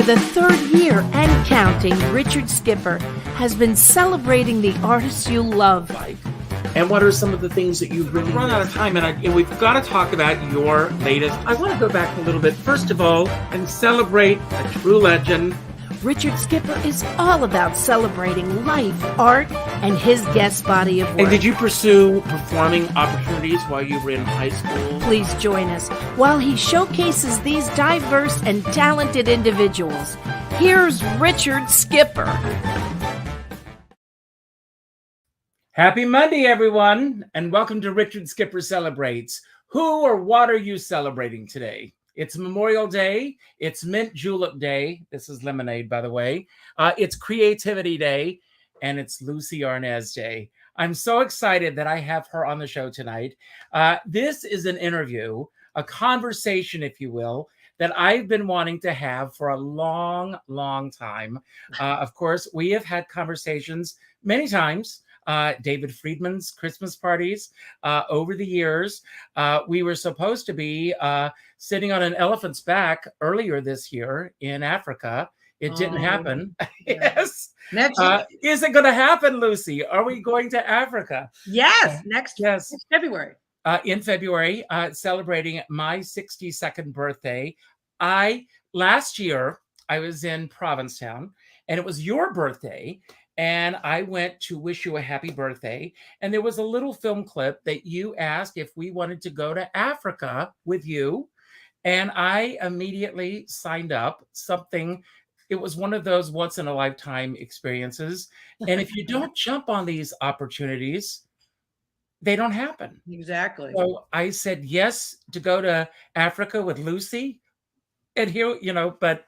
the third year and counting, Richard Skipper has been celebrating the artists you love. And what are some of the things that you've really run out of time, and we've got to talk about your latest. I want to go back a little bit, first of all, and celebrate a true legend. Richard Skipper is all about celebrating life, art, and his guest body of work. And did you pursue performing opportunities while you were in high school? Please join us while he showcases these diverse and talented individuals. Here's Richard Skipper. Happy Monday, everyone, and welcome to Richard Skipper Celebrates. Who or what are you celebrating today? It's Memorial Day. It's Mint Julep Day. This is lemonade, by the way. It's Creativity Day, and it's Lucie Arnaz Day. I'm so excited that I have her on the show tonight. This is an interview, a conversation, if you will, that I've been wanting to have for a long, long time. Of course, we have had conversations many times. David Friedman's Christmas parties over the years. We were supposed to be sitting on an elephant's back earlier this year in Africa. It didn't happen. Yes. Next year. Is it going to happen, Lucy? Are we going to Africa? Yes, next February. In February, celebrating my 62nd birthday. Last year, I was in Provincetown, and it was your birthday. And I went to wish you a happy birthday. And there was a little film clip that you asked if we wanted to go to Africa with you. And I immediately signed up. It was one of those once in a lifetime experiences. And if you don't jump on these opportunities, they don't happen. Exactly. So I said yes to go to Africa with Lucy. And here, but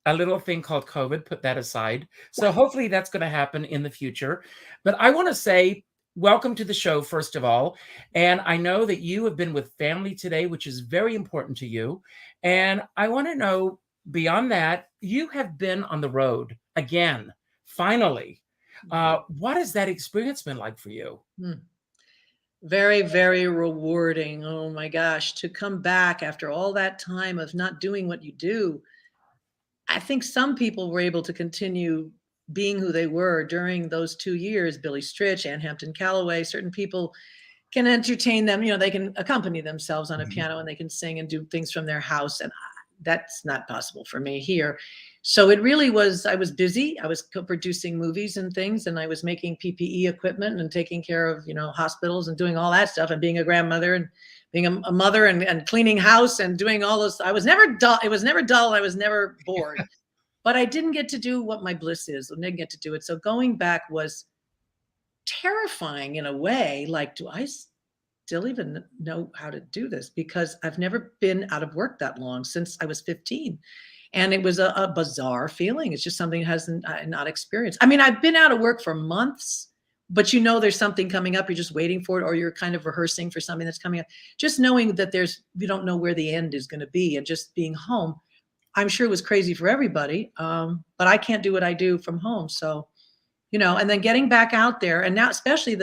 a little thing called COVID, put that aside. So hopefully that's going to happen in the future. But I want to say welcome to the show, first of all. And I know that you have been with family today, which is very important to you. And I want to know, beyond that, you have been on the road again, finally. What has that experience been like for you? Very, very rewarding. Oh my gosh, to come back after all that time of not doing what you do. I think some people were able to continue being who they were during those 2 years. Billy Stritch, Ann Hampton Callaway, certain people can entertain them. They can accompany themselves on a piano and they can sing and do things from their house. And that's not possible for me here. So it really was, I was busy. I was co-producing movies and things, and I was making PPE equipment and taking care of, hospitals and doing all that stuff and being a grandmother and being a mother and cleaning house and doing all those. I was never dull. It was never dull. I was never bored, but I didn't get to do what my bliss is. I didn't get to do it. So going back was terrifying in a way. Like, do I still even know how to do this? Because I've never been out of work that long, since I was 15. And it was a bizarre feeling. It's just something not experienced. I mean, I've been out of work for months, but there's something coming up. You're just waiting for it, or you're kind of rehearsing for something that's coming up. Just knowing that you don't know where the end is going to be, and just being home, I'm sure it was crazy for everybody. But I can't do what I do from home. So, and then getting back out there, and now especially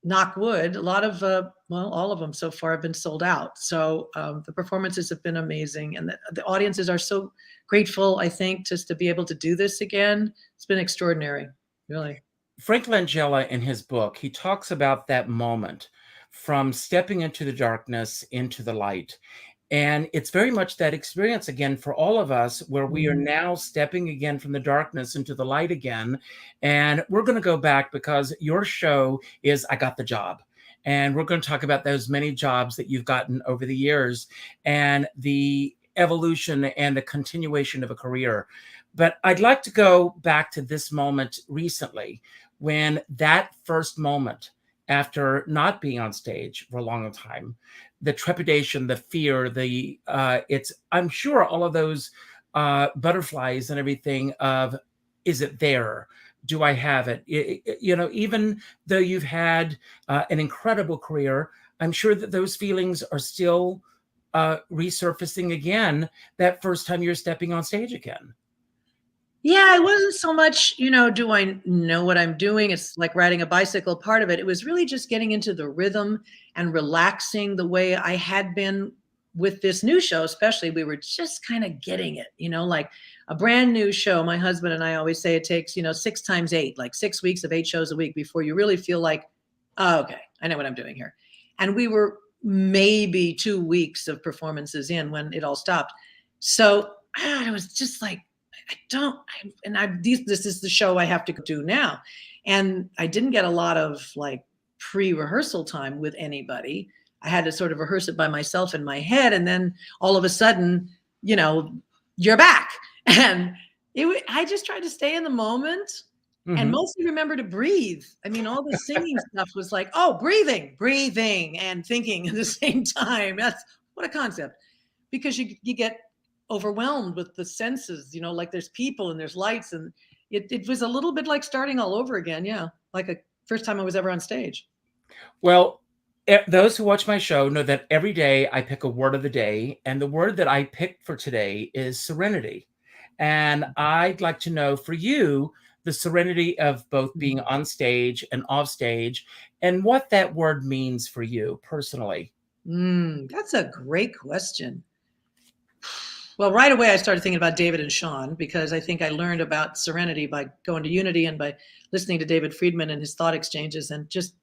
knock wood, a lot of, all of them so far have been sold out. So the performances have been amazing. And the audiences are so grateful, I think, just to be able to do this again. It's been extraordinary, really. Frank Langella, in his book, he talks about that moment from stepping into the darkness, into the light. And it's very much that experience again for all of us, where we are now stepping again from the darkness into the light again. And we're going to go back because your show is I Got the Job. And we're going to talk about those many jobs that you've gotten over the years and the evolution and the continuation of a career. But I'd like to go back to this moment recently, when that first moment after not being on stage for a long time, the trepidation, the fear, I'm sure all of those butterflies and everything of, is it there? Do I have it? Even though you've had an incredible career, I'm sure that those feelings are still resurfacing again that first time you're stepping on stage again. Yeah, it wasn't so much, do I know what I'm doing? It's like riding a bicycle, part of it. It was really just getting into the rhythm and relaxing the way I had been with this new show, especially, we were just kind of getting it, like a brand new show. My husband and I always say it takes, 6 times 8, like 6 weeks of 8 shows a week before you really feel like, oh, okay, I know what I'm doing here. And we were maybe 2 weeks of performances in when it all stopped. So I was just like, this is the show I have to do now. And I didn't get a lot of like pre-rehearsal time with anybody. I had to sort of rehearse it by myself in my head. And then all of a sudden, you're back. And I just tried to stay in the moment and mostly remember to breathe. I mean, all the singing stuff was like, oh, breathing and thinking at the same time. That's what a concept. Because you get overwhelmed with the senses, like there's people and there's lights. And it was a little bit like starting all over again. Yeah. Like a first time I was ever on stage. Well, those who watch my show know that every day I pick a word of the day, and the word that I picked for today is serenity. And I'd like to know for you the serenity of both being on stage and off stage, and what that word means for you personally. That's a great question. Well, right away I started thinking about David and Sean, because I think I learned about serenity by going to Unity and by listening to David Friedman and his thought exchanges and just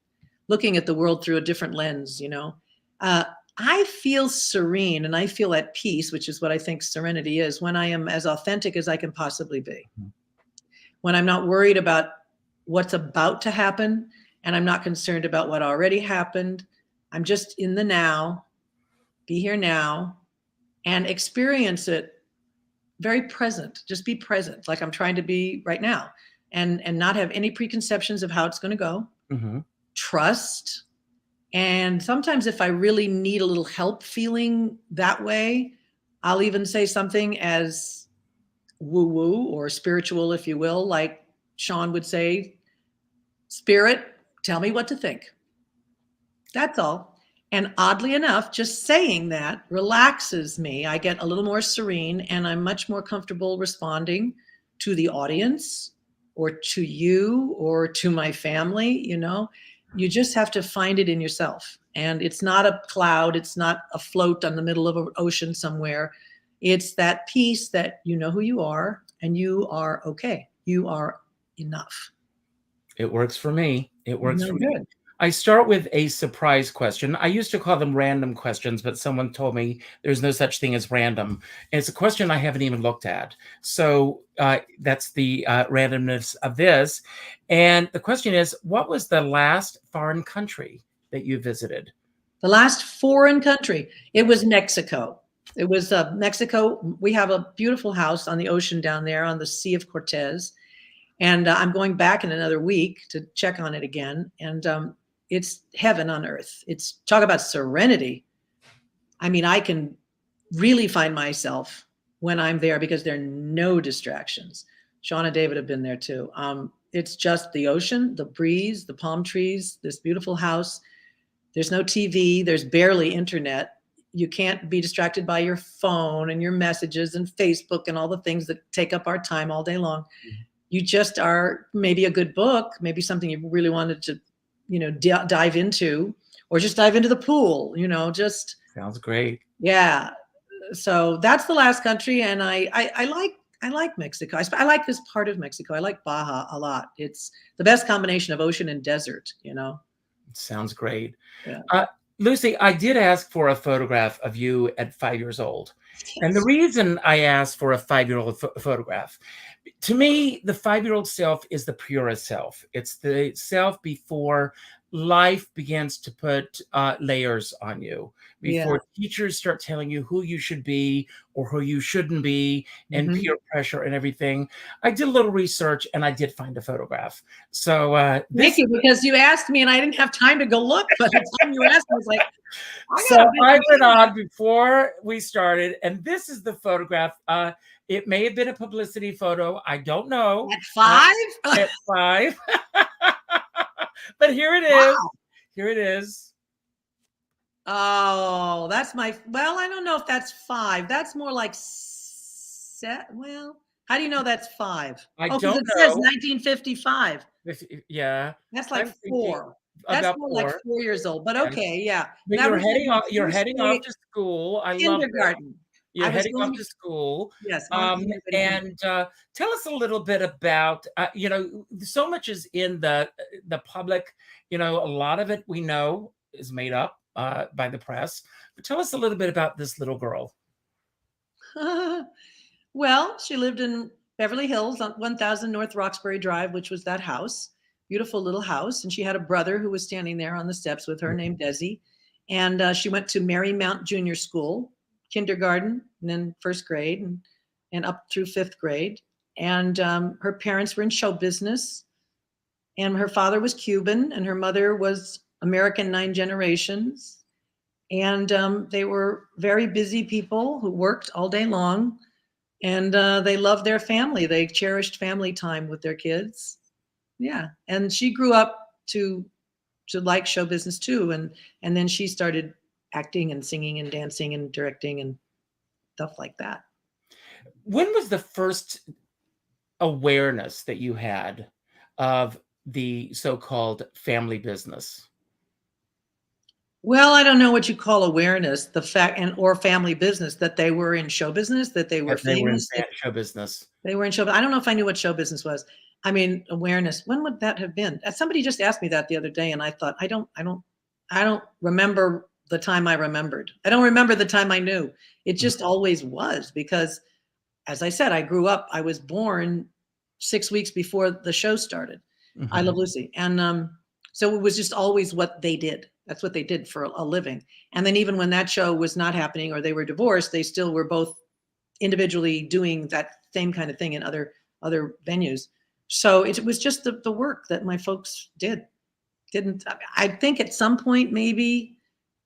looking at the world through a different lens. I feel serene and I feel at peace, which is what I think serenity is, when I am as authentic as I can possibly be. When I'm not worried about what's about to happen, and I'm not concerned about what already happened. I'm just in the now, be here now, and experience it very present. Just be present, like I'm trying to be right now, and not have any preconceptions of how it's going to go. Trust. And sometimes if I really need a little help feeling that way, I'll even say something as woo-woo or spiritual, if you will, like Sean would say, Spirit, tell me what to think. That's all. And oddly enough, just saying that relaxes me. I get a little more serene, and I'm much more comfortable responding to the audience or to you or to my family. You just have to find it in yourself. And it's not a cloud. It's not a float on the middle of an ocean somewhere. It's that peace that you know who you are and you are okay. You are enough. It works for me. It works for me. Good. I start with a surprise question. I used to call them random questions, but someone told me there's no such thing as random. And it's a question I haven't even looked at. So that's the randomness of this. And the question is, what was the last foreign country that you visited? The last foreign country, it was Mexico. It was Mexico. We have a beautiful house on the ocean down there on the Sea of Cortez. And I'm going back in another week to check on it again. And it's heaven on earth. It's talk about serenity. I mean, I can really find myself when I'm there because there are no distractions. Sean and David have been there too. It's just the ocean, the breeze, the palm trees, this beautiful house. There's no TV. There's barely internet. You can't be distracted by your phone and your messages and Facebook and all the things that take up our time all day long. You just are maybe a good book, maybe something you really wanted to, dive into, or just dive into the pool, just. Sounds great. Yeah. So that's the last country. And I like Mexico. I like this part of Mexico. I like Baja a lot. It's the best combination of ocean and desert, Sounds great. Yeah. Lucy, I did ask for a photograph of you at 5 years old. Yes. And the reason I asked for a 5-year-old photograph, to me, the 5-year-old self is the purest self. It's the self before life begins to put layers on you, before teachers start telling you who you should be or who you shouldn't be, and peer pressure and everything. I did a little research and I did find a photograph. So thank you, because you asked me and I didn't have time to go look, but the time you asked, I was like, I went on before we started, and this is the photograph. It may have been a publicity photo. I don't know. At 5? At 5. But here it is. Wow. Here it is. Oh, that's I don't know if that's 5. That's more like well, how do you know that's 5? I don't know. It says 1955. Yeah. That's like 4. That's about more like 4. 4 years old, but Okay. okay, yeah. But That was like my you're first heading off grade to school. I love this. kindergarten. You're I was heading off going to school. yes, on And tell us a little bit about, so much is in the public, a lot of it we know is made up by the press. But tell us a little bit about this little girl. Well, she lived in Beverly Hills on 1000 North Roxbury Drive, which was that house. Beautiful little house. And she had a brother who was standing there on the steps with her named Desi. And she went to Marymount Junior School, kindergarten, and then first grade, and up through fifth grade. And her parents were in show business. And her father was Cuban, and her mother was American 9 generations. And they were very busy people who worked all day long. And they loved their family. They cherished family time with their kids. Yeah. And she grew up to like show business too. And then she started acting and singing and dancing and directing and stuff like that. When was the first awareness that you had of the so-called family business? Well, I don't know what you call awareness, the fact or family business, that they were in show business, that they were They were in famous. show business. They were in show. I don't know if I knew what show business was. I mean, awareness. When would that have been? Somebody just asked me that the other day, and I thought, I don't remember the time I remembered. I don't remember the time I knew. It just always was, because, as I said, I grew up. I was born 6 weeks before the show started. Mm-hmm. I Love Lucy, and so it was just always what they did. That's what they did for a living. And then even when that show was not happening or they were divorced, they still were both individually doing that same kind of thing in other venues. So it was just the work that my folks did. I think at some point, maybe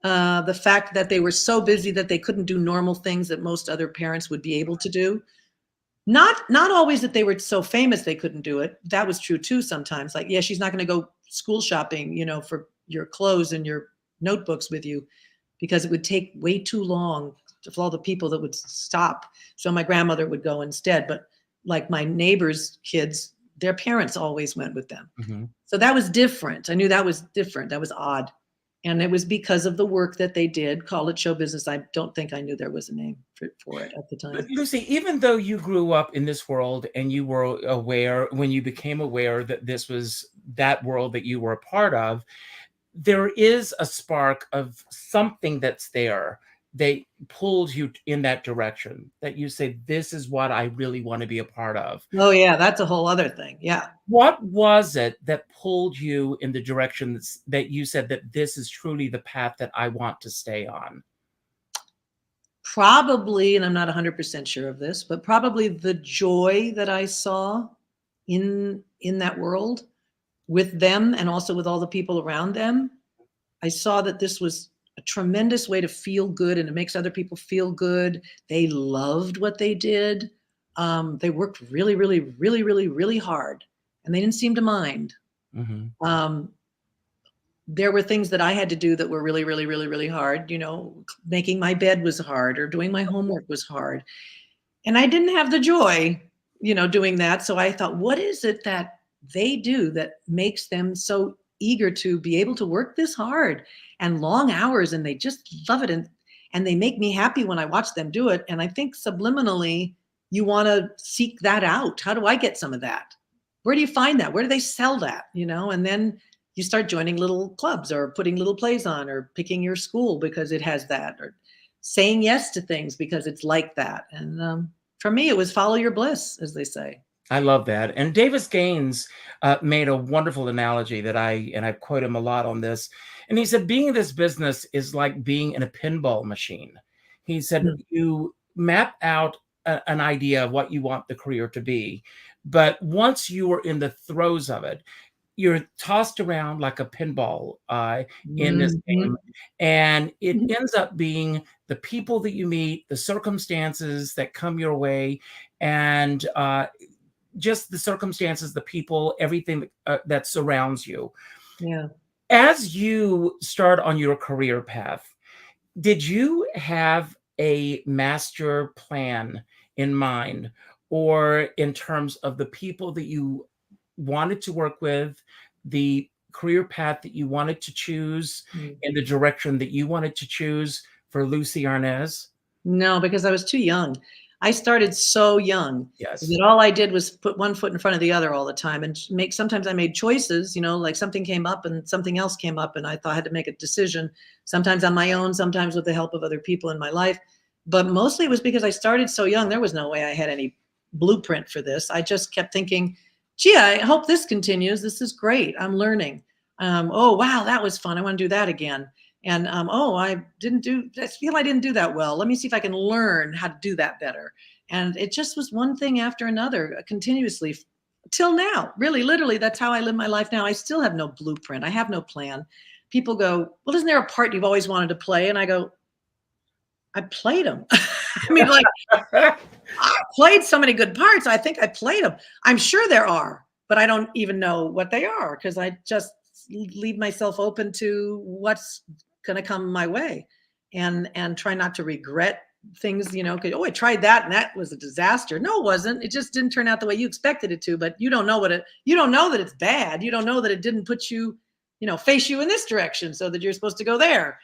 the fact that they were so busy that they couldn't do normal things that most other parents would be able to do. Not always that they were so famous they couldn't do it. That was true too sometimes. Like, yeah, she's not going to go school shopping, for your clothes and your notebooks with you, because it would take way too long for all the people that would stop. So my grandmother would go instead. But like my neighbors' kids, their parents always went with them. Mm-hmm. So that was different. I knew that was different. That was odd. And it was because of the work that they did. Call it show business. I don't think I knew there was a name for it at the time. But Lucy, even though you grew up in this world and you were aware, when you became aware that this was that world that you were a part of, there is a spark of something that's there. They pulled you in that direction, that you say, this is what I really want to be a part of. Oh, yeah, that's a whole other thing. Yeah. What was it that pulled you in the direction that you said that this is truly the path that I want to stay on? Probably, and I'm not 100% sure of this, but probably the joy that I saw in that world with them, and also with all the people around them. I saw that this was a tremendous way to feel good, and it makes other people feel good. They loved what they did. They worked really, really, really, really, really hard, and they didn't seem to mind. Mm-hmm. There were things that I had to do that were really, really, really, really hard. Making my bed was hard, or doing my homework was hard. And I didn't have the joy, doing that. So I thought, what is it that they do that makes them so eager to be able to work this hard and long hours, and they just love it, and they make me happy when I watch them do it. And I think subliminally you want to seek that out. How do I get some of that? Where do you find that? Where do they sell that? And then you start joining little clubs, or putting little plays on, or picking your school because it has that, or saying yes to things because it's like that. And for me, it was follow your bliss, as they say. I love that. And Davis Gaines made a wonderful analogy that I quote him a lot on this. And he said, being in this business is like being in a pinball machine. He said, you map out an idea of what you want the career to be. But once you are in the throes of it, you're tossed around like a pinball in this game. And it ends up being the people that you meet, the circumstances that come your way, and just the circumstances, the people, everything that surrounds you. Yeah. As you start on your career path, did you have a master plan in mind, or in terms of the people that you wanted to work with, the career path that you wanted to choose Mm. in the direction that you wanted to choose for Lucie Arnaz? No, because I was too young. I started so young Yes. that all I did was put one foot in front of the other all the time and sometimes I made choices, like something came up and something else came up and I thought I had to make a decision, sometimes on my own, sometimes with the help of other people in my life. But mostly it was because I started so young. There was no way I had any blueprint for this. I just kept thinking, gee, I hope this continues. This is great. I'm learning. Oh, wow, that was fun. I want to do that again. And oh, I feel I didn't do that well. Let me see if I can learn how to do that better. And it just was one thing after another continuously till now. Really, literally, that's how I live my life now. I still have no blueprint. I have no plan. People go, well, isn't there a part you've always wanted to play? And I go, I played them. I mean, like, I played so many good parts. I think I played them. I'm sure there are, but I don't even know what they are because I just leave myself open to what's going to come my way and try not to regret things, oh, I tried that and that was a disaster. No, it wasn't. It just didn't turn out the way you expected it to, but you don't know you don't know that it's bad. You don't know that it didn't put you, face you in this direction so that you're supposed to go there.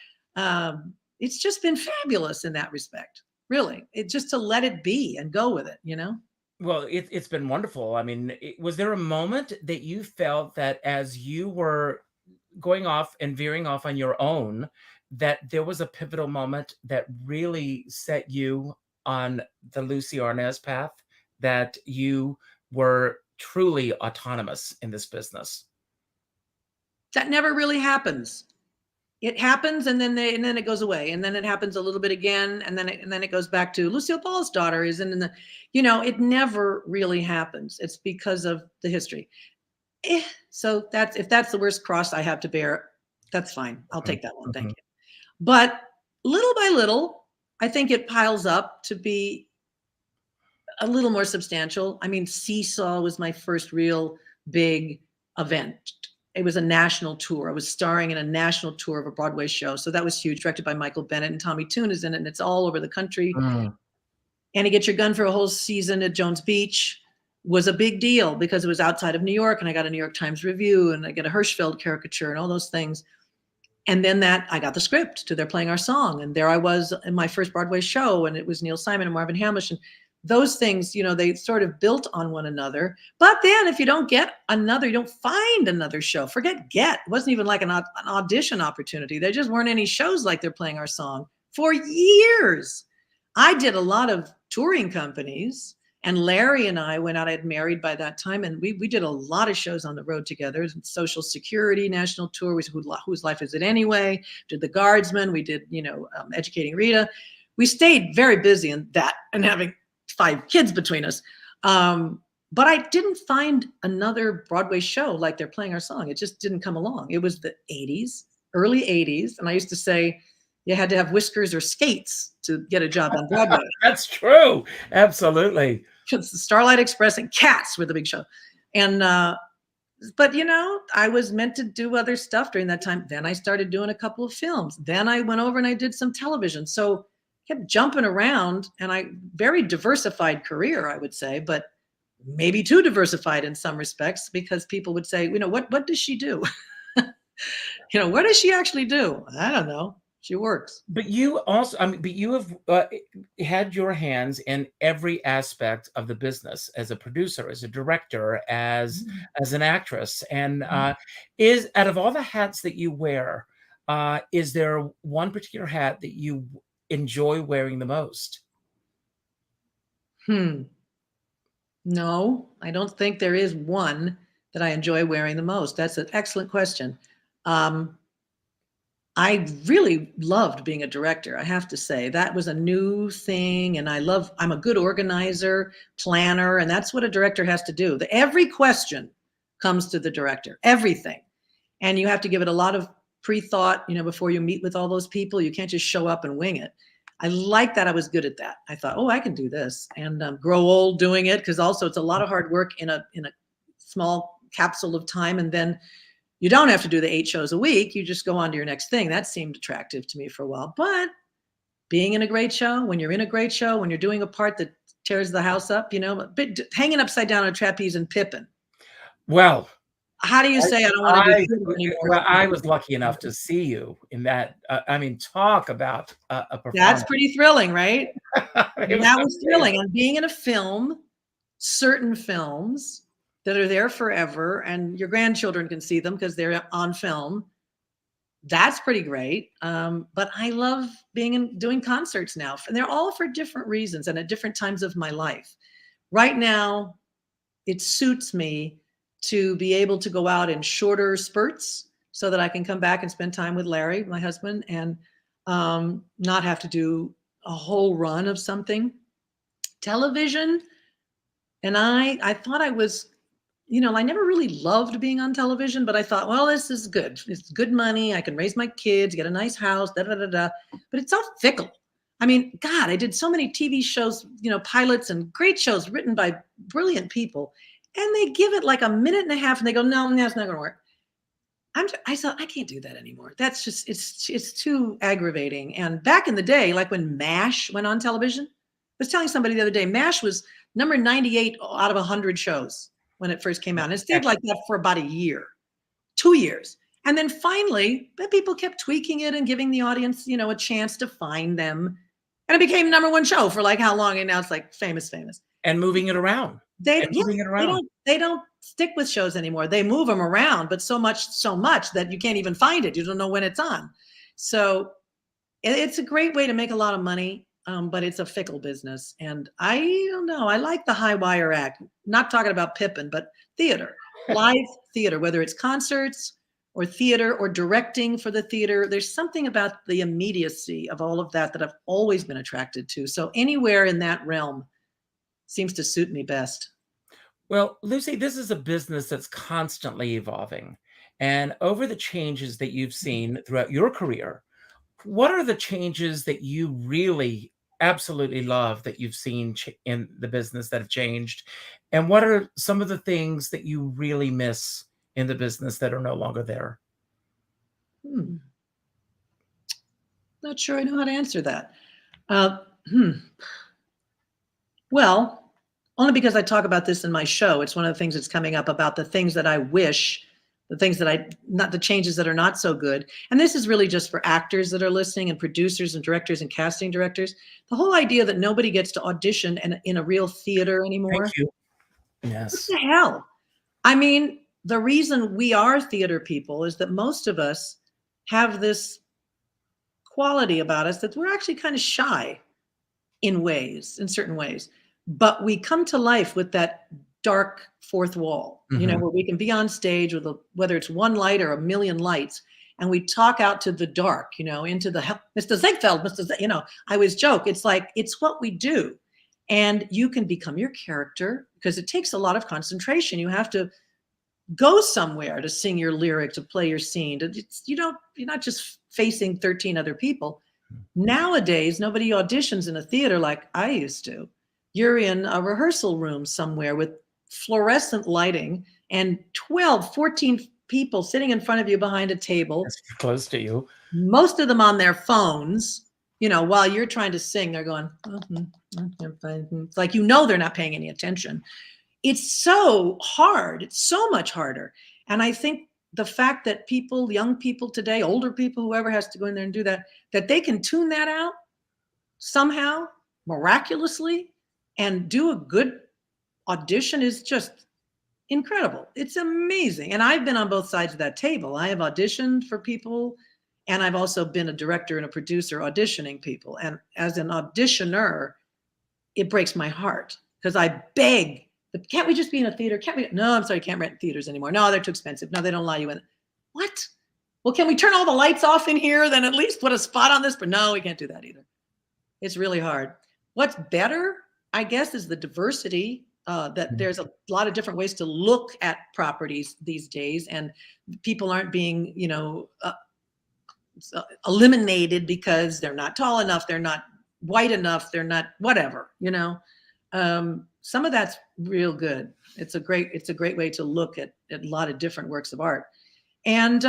It's just been fabulous in that respect. Really, it's just to let it be and go with it, Well, it's been wonderful. I mean, was there a moment that you felt that as you were going off and veering off on your own, that there was a pivotal moment that really set you on the Lucie Arnaz path, that you were truly autonomous in this business? That never really happens. It happens and then it goes away and then it happens a little bit again and then it goes back to Lucille Ball's daughter is in the, it never really happens. It's because of the history. So if that's the worst cross I have to bear, that's fine. I'll take that one. Thank you. But little by little, I think it piles up to be a little more substantial. I mean, Seesaw was my first real big event. It was a national tour. I was starring in a national tour of a Broadway show. So that was huge, directed by Michael Bennett, and Tommy Tune is in it, and it's all over the country. And to get your gun for a whole season at Jones Beach was a big deal because it was outside of New York, and I got a New York Times review, and I got a Hirschfeld caricature and all those things. And then I got the script to They're Playing Our Song, and there I was in my first Broadway show, and it was Neil Simon and Marvin Hamlish, and those things, they sort of built on one another. But then if you don't find another show, forget get. It wasn't even like an audition opportunity. There just weren't any shows like They're Playing Our Song for years. I did a lot of touring companies, and Larry and I went out. I had married by that time, and we did a lot of shows on the road together. Social Security national tour, Whose Life Is It Anyway? Did The Guardsman. We did, Educating Rita. We stayed very busy in that and having 5 kids between us. But I didn't find another Broadway show like They're Playing Our Song. It just didn't come along. It was the 80s, early 80s. And I used to say you had to have whiskers or skates to get a job on Broadway. That's true. Absolutely. It's the Starlight Express and Cats were the big show. And, but I was meant to do other stuff during that time. Then I started doing a couple of films. Then I went over and I did some television. So kept jumping around, and very diversified career, I would say, but maybe too diversified in some respects because people would say, what does she do? What does she actually do? I don't know. She works. But you also, but you have had your hands in every aspect of the business as a producer, as a director, as an actress. And is out of all the hats that you wear, is there one particular hat that you enjoy wearing the most? No, I don't think there is one that I enjoy wearing the most. That's an excellent question. I really loved being a director. I have to say that was a new thing. And I'm a good organizer, planner, and that's what a director has to do. Every question comes to the director, everything. And you have to give it a lot of pre-thought, before you meet with all those people. You can't just show up and wing it. I like that. I was good at that. I thought, I can do this and grow old doing it. Cause also it's a lot of hard work in a small capsule of time. And then you don't have to do the 8 shows a week. You just go on to your next thing. That seemed attractive to me for a while, but being in a great show, when you're in a great show, when you're doing a part that tears the house up, hanging upside down on a trapeze in Pippin. Well, How do you say I don't want to do theater anymore? Well, I was lucky enough to see you in that. I mean, talk about a performance. That's pretty thrilling, right? It That was amazing. thrilling. And being in a film, certain films that are there forever, and your grandchildren can see them because they're on film. That's pretty great. But I love doing concerts now. And they're all for different reasons and at different times of my life. Right now, it suits me to be able to go out in shorter spurts so that I can come back and spend time with Larry, my husband, and not have to do a whole run of something. Television, and I thought I was, I never really loved being on television, but I thought, well, this is good. It's good money. I can raise my kids, get a nice house, da da da da. But it's all fickle. I mean, God, I did so many TV shows, pilots and great shows written by brilliant people. And they give it like a minute and a half and they go, no, that's not going to work. I thought, I can't do that anymore. That's just, it's too aggravating. And back in the day, like when MASH went on television, I was telling somebody the other day, MASH was number 98 out of 100 shows when it first came out. And it stayed like that for about a year, 2 years. And then finally, people kept tweaking it and giving the audience, a chance to find them. And it became number one show for like how long? And now it's like famous. And moving it around. They don't stick with shows anymore. They move them around, but so much that you can't even find it. You don't know when it's on. So it's a great way to make a lot of money, but it's a fickle business. And I don't know. I like the high wire act. Not talking about Pippin, but theater, live theater, whether it's concerts or theater or directing for the theater. There's something about the immediacy of all of that I've always been attracted to. So anywhere in that realm seems to suit me best. Well, Lucy, this is a business that's constantly evolving. And over the changes that you've seen throughout your career, what are the changes that you really absolutely love that you've seen in the business that have changed? And what are some of the things that you really miss in the business that are no longer there? Not sure I know how to answer that. Well, only because I talk about this in my show. It's one of the things that's coming up about the things that I wish, the things that not the changes that are not so good. And this is really just for actors that are listening and producers and directors and casting directors. The whole idea that nobody gets to audition in a real theater anymore. Thank you. Yes. What the hell? I mean, the reason we are theater people is that most of us have this quality about us that we're actually kind of shy in certain ways. But we come to life with that dark fourth wall, where we can be on stage with whether it's one light or a million lights, and we talk out to the dark, into the Mr. Ziegfeld, I always joke, it's like, it's what we do. And you can become your character because it takes a lot of concentration. You have to go somewhere to sing your lyric, to play your scene. You're not just facing 13 other people. Nowadays, nobody auditions in a theater like I used to. You're in a rehearsal room somewhere with fluorescent lighting and 12, 14 people sitting in front of you behind a table. That's close to you. Most of them on their phones, while you're trying to sing, they're going, it's like, they're not paying any attention. It's so hard. It's so much harder. And I think the fact that young people today, older people, whoever has to go in there and do that they can tune that out somehow, miraculously, and do a good audition is just incredible. It's amazing. And I've been on both sides of that table. I have auditioned for people, and I've also been a director and a producer auditioning people. And as an auditioner, it breaks my heart because I beg, can't we just be in a theater? No, I'm sorry, can't rent theaters anymore. No, they're too expensive. No, they don't allow you in. What? Well, can we turn all the lights off in here, then at least put a spot on this? But no, we can't do that either. It's really hard. What's better, I guess, is the diversity, that there's a lot of different ways to look at properties these days, and people aren't being, eliminated because they're not tall enough, they're not white enough, they're not whatever, some of that's real good. It's a great way to look at a lot of different works of art. And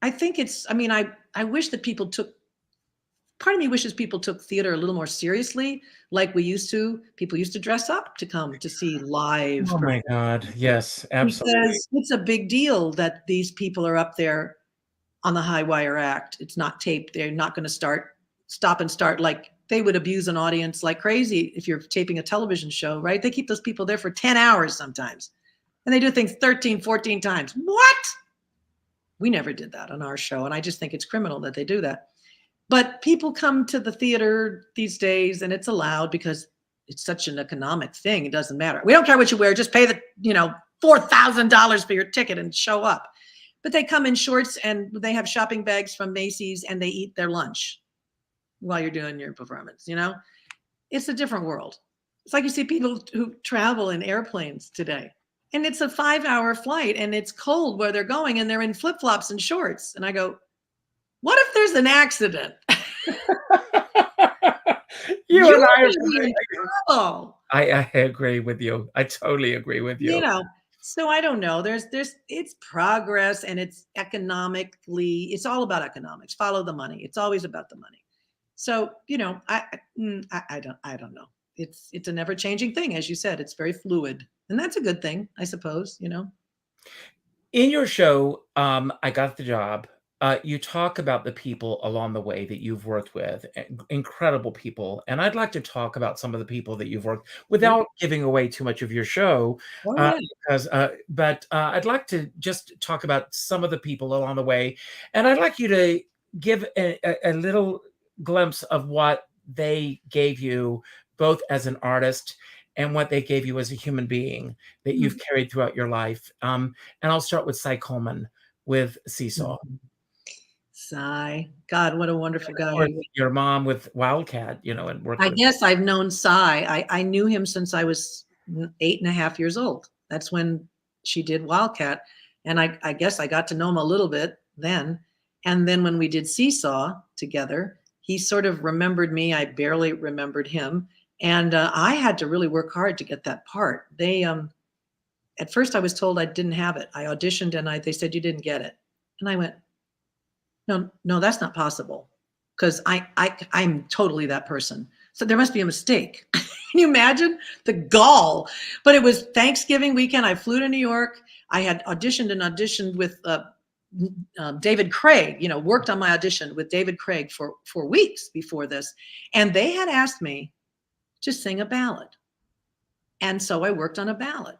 I think I wish that people took part of me wishes people took theater a little more seriously, like we used to. People used to dress up to come to see live. Oh my God. Yes, absolutely. Because it's a big deal that these people are up there on the high wire act. It's not taped. They're not going to stop and start like they would abuse an audience like crazy if you're taping a television show, right? They keep those people there for 10 hours sometimes. And they do things 13, 14 times. What? We never did that on our show. And I just think it's criminal that they do that. But people come to the theater these days and it's allowed because it's such an economic thing. It doesn't matter. We don't care what you wear. Just pay the, $4,000 for your ticket and show up. But they come in shorts and they have shopping bags from Macy's and they eat their lunch while you're doing your performance. It's a different world. It's like you see people who travel in airplanes today and it's a 5-hour flight and it's cold where they're going and they're in flip-flops and shorts. And I go, what if there's an accident? You and I be in trouble. I agree with you. I totally agree with you. So I don't know. It's progress and it's economically, it's all about economics. Follow the money. It's always about the money. So, I don't know. It's a never changing thing. As you said, it's very fluid and that's a good thing, I suppose, In your show, I Got the Job, you talk about the people along the way that you've worked with, incredible people. And I'd like to talk about some of the people that you've worked without giving away too much of your show. But I'd like to just talk about some of the people along the way. And I'd like you to give a little glimpse of what they gave you, both as an artist and what they gave you as a human being that you've carried throughout your life. And I'll start with Cy Coleman with Seesaw. Cy, God, what a wonderful guy. Your mom with Wildcat, and worked. I guess I've known Cy. I knew him since I was 8.5 years old. That's when she did Wildcat. And I guess I got to know him a little bit then. And then when we did Seesaw together, he sort of remembered me. I barely remembered him. And I had to really work hard to get that part. They, at first I was told I didn't have it. I auditioned and they said, you didn't get it. And I went, no, that's not possible. Because I'm totally that person. So there must be a mistake. Can you imagine the gall? But it was Thanksgiving weekend. I flew to New York. I had auditioned with David Craig, worked on my audition with David Craig for weeks before this. And they had asked me to sing a ballad. And so I worked on a ballad.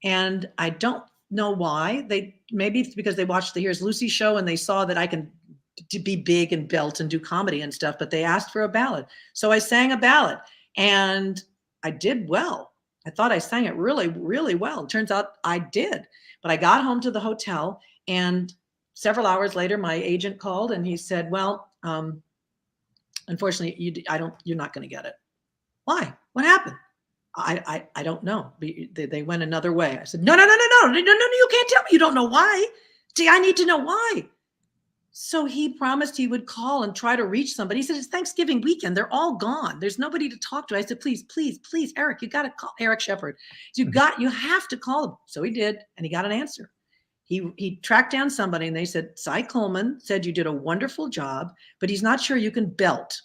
And I don't know why. Maybe it's because they watched the Here's Lucy show and they saw that I can be big and belt and do comedy and stuff, but they asked for a ballad. So I sang a ballad and I did well. I thought I sang it really, really well. It turns out I did. But I got home to the hotel and several hours later, my agent called and he said, well, unfortunately, you're not going to get it. Why? What happened? I don't know. They went another way. I said, no, you can't tell me. You don't know why. See, I need to know why. So he promised he would call and try to reach somebody. He said, it's Thanksgiving weekend. They're all gone. There's nobody to talk to. I said, please, Eric, you got to call Eric Shepard. You have to call him. So he did. And he got an answer. He tracked down somebody and they said, Cy Coleman said you did a wonderful job, but he's not sure you can belt.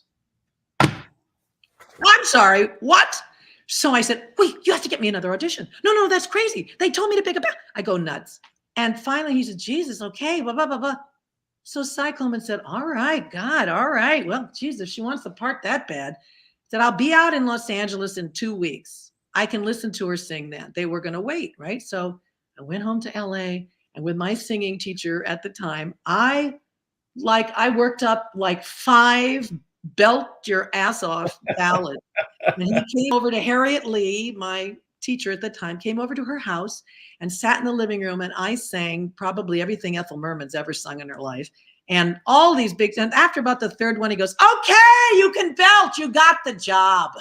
I'm sorry, what? So I said, wait, you have to get me another audition. No, that's crazy. They told me to pick a belt. I go nuts. And finally he said, Jesus, okay, blah, blah, blah, blah. So Cy Coleman said, all right, God, all right. Well, Jesus, she wants the part that bad. Said, I'll be out in Los Angeles in 2 weeks. I can listen to her sing that. They were going to wait, right? So I went home to LA and with my singing teacher at the time, I worked up like 5 belt your ass off ballad. And he came over to Harriet Lee, my teacher at the time, came over to her house and sat in the living room and I sang probably everything Ethel Merman's ever sung in her life. And all these and after about the 3rd one, he goes, okay, you can belt, you got the job.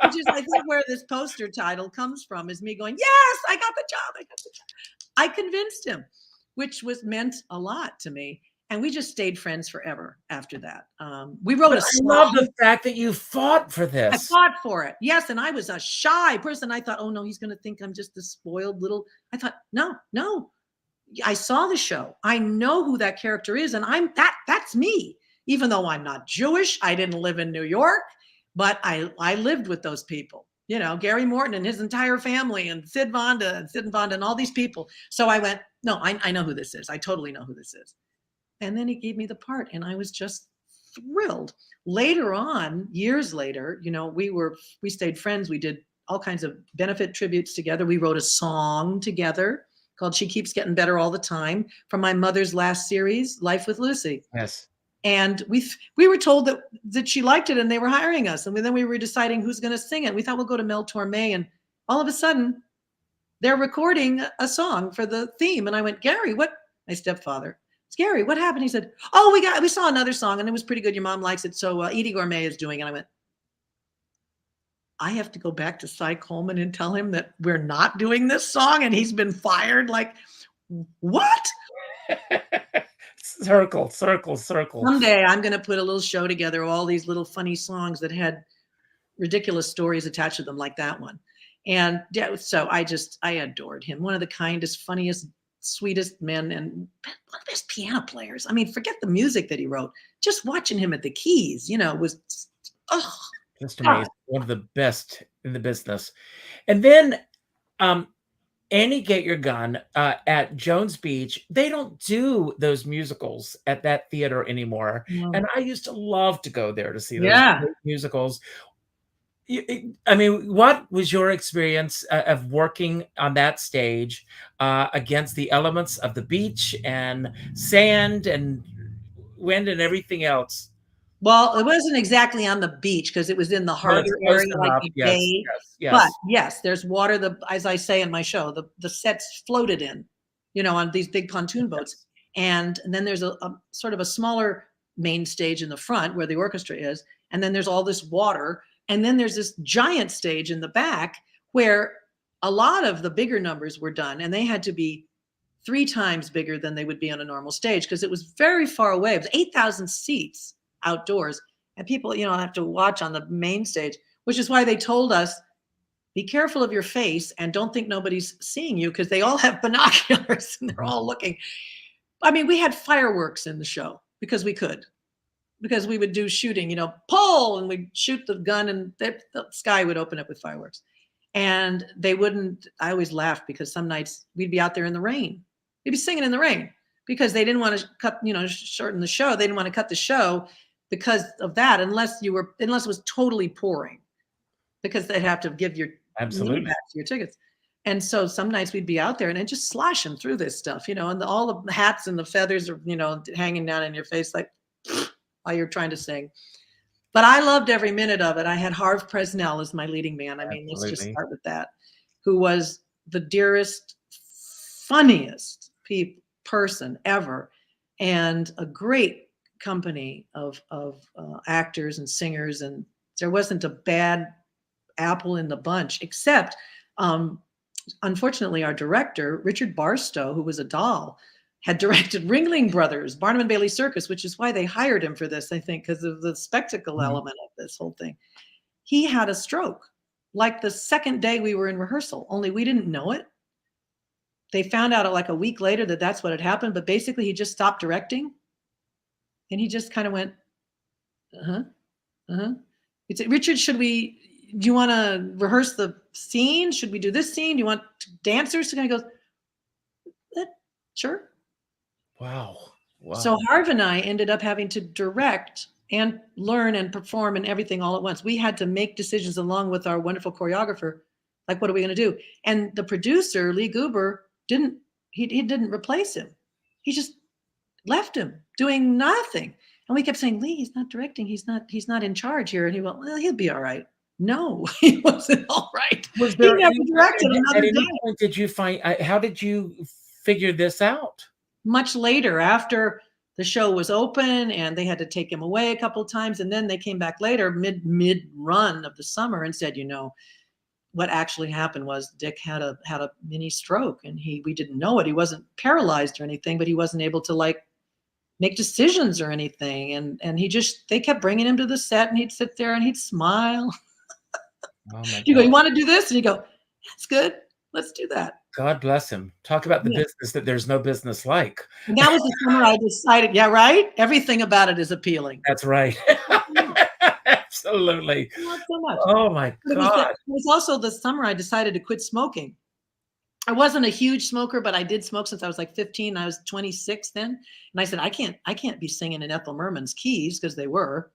Which is, I think, where this poster title comes from, is me going, yes, I got the job. I convinced him, which meant a lot to me. And we just stayed friends forever after that. We wrote a song. I love the fact that you fought for this. I fought for it. Yes. And I was a shy person. I thought, oh no, he's going to think I'm just this spoiled little, I thought, no, I saw the show. I know who that character is, and that's me. Even though I'm not Jewish, I didn't live in New York, but I lived with those people. You know, Gary Morton and his entire family, and Sid Vonda and all these people. So I went, no, I know who this is. I totally know who this is. And then he gave me the part, and I was just thrilled. Later on, years later, you know, we stayed friends. We did all kinds of benefit tributes together. We wrote a song together called She Keeps Getting Better All the Time from my mother's last series, Life with Lucy. Yes. And we were told that she liked it and they were hiring us. And then we were deciding who's going to sing it. We thought we'll go to Mel Torme, and all of a sudden they're recording a song for the theme. And I went, Gary, what? My stepfather, it's Gary, what happened? He said, oh, we saw another song and it was pretty good. Your mom likes it. So Edie Gourmet is doing it. And I went, I have to go back to Cy Coleman and tell him that we're not doing this song and he's been fired. Like, what? Circle. Someday I'm going to put a little show together, all these little funny songs that had ridiculous stories attached to them, like that one. And yeah, so I adored him. One of the kindest, funniest, sweetest men, and one of the best piano players. I mean, forget the music that he wrote. Just watching him at the keys, you know, was just amazing. One of the best in the business. And then Annie Get Your Gun at Jones Beach, they don't do those musicals at that theater anymore. And I used to love to go there to see those musicals. I mean, what was your experience of working on that stage against the elements of the beach and sand and wind and everything else? Well, it wasn't exactly on the beach because it was in the harbor area, like the bay. But yes, there's water. As I say in my show, the sets floated in, you know, on these big pontoon boats. And then there's a sort of a smaller main stage in the front where the orchestra is. And then there's all this water. And then there's this giant stage in the back where a lot of the bigger numbers were done. And they had to be 3 times bigger than they would be on a normal stage because it was very far away. It was 8,000 seats outdoors. And people, you know, have to watch on the main stage, which is why they told us, be careful of your face and don't think nobody's seeing you, because they all have binoculars and they're all looking. I mean, we had fireworks in the show because we could. Because we would do shooting, you know, pull, and we'd shoot the gun and the sky would open up with fireworks. And they wouldn't, I always laughed because some nights we'd be out there in the rain. We'd be singing in the rain because they didn't want to cut, you know, shorten the show. They didn't want to cut the show because of that, unless it was totally pouring, because they'd have to give your money back to your tickets. And so some nights we'd be out there and just slashing through this stuff, you know, and all the hats and the feathers are, you know, hanging down in your face like while you're trying to sing. But I loved every minute of it. I had Harv Presnell as my leading man. I mean, let's just start with that, who was the dearest, funniest person ever, and a great company of actors and singers. And there wasn't a bad apple in the bunch, except unfortunately our director, Richard Barstow, who was a doll, had directed Ringling Brothers, Barnum and Bailey Circus, which is why they hired him for this, I think, because of the spectacle element of this whole thing. He had a stroke like the second day we were in rehearsal, only we didn't know it. They found out like a week later that that's what had happened, but basically he just stopped directing. And he just kind of went, He said, Richard, do you want to rehearse the scene? Should we do this scene? Do you want dancers? And he goes, sure. Wow. So Harv and I ended up having to direct and learn and perform and everything all at once. We had to make decisions along with our wonderful choreographer. Like, what are we going to do? And the producer, Lee Goober, didn't replace him. He just left him doing nothing. And we kept saying, Lee, he's not directing. He's not in charge here. And he went, well, he'll be all right. No, he wasn't all right. He never directed another day. Did you find, how did you figure this out? Much later, after the show was open and they had to take him away a couple of times. And then they came back later, mid run of the summer, and said, you know, what actually happened was Dick had a mini stroke, and we didn't know it. He wasn't paralyzed or anything, but he wasn't able to like make decisions or anything. And they kept bringing him to the set, and he'd sit there and he'd smile. Oh my God. You go, you want to do this? And you go, that's good. Let's do that. God bless him. Talk about the business that there's no business like. And that was the summer I decided, yeah, right? Everything about it is appealing. That's right. Absolutely. Not so much. Oh my God. It was also the summer I decided to quit smoking. I wasn't a huge smoker, but I did smoke since I was like 15. I was 26 then. And I said, I can't be singing in Ethel Merman's keys, because they were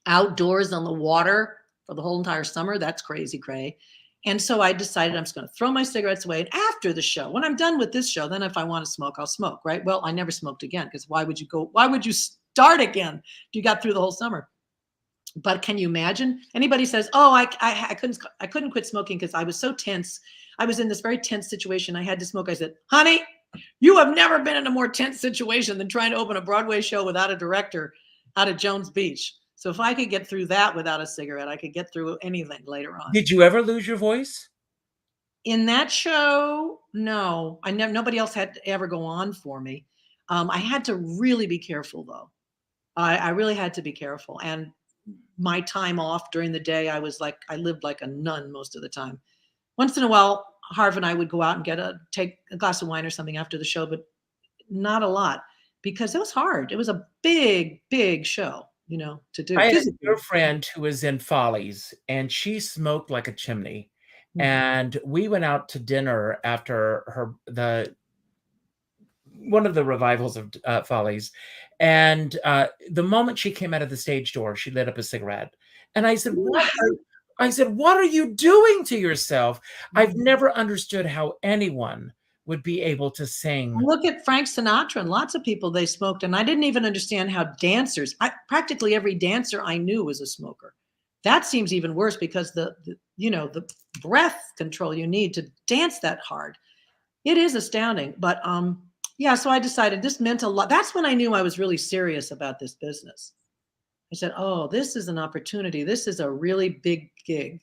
outdoors on the water for the whole entire summer. That's crazy cray. And so I decided I'm just going to throw my cigarettes away. And after the show, when I'm done with this show, then if I want to smoke, I'll smoke, right? Well, I never smoked again, because why would you start again if you got through the whole summer? But can you imagine? Anybody says, oh, I couldn't quit smoking because I was so tense. I was in this very tense situation. I had to smoke. I said, honey, you have never been in a more tense situation than trying to open a Broadway show without a director out at Jones Beach. So if I could get through that without a cigarette, I could get through anything later on. Did you ever lose your voice? In that show, no. Nobody else had to ever go on for me. I had to really be careful, though. I really had to be careful. And my time off during the day, I lived like a nun most of the time. Once in a while, Harv and I would go out and take a glass of wine or something after the show, but not a lot, because it was hard. It was a big, big show, to do. I had a girlfriend who was in Follies, and she smoked like a chimney. And we went out to dinner after one of the revivals of Follies. And the moment she came out of the stage door, she lit up a cigarette. And I said, what are you doing to yourself? I've never understood how anyone would be able to sing. Look at Frank Sinatra and lots of people, they smoked. And I didn't even understand how dancers, practically every dancer I knew was a smoker. That seems even worse, because the breath control you need to dance that hard. It is astounding. But yeah, so I decided this meant a lot. That's when I knew I was really serious about this business. I said, oh, this is an opportunity. This is a really big gig.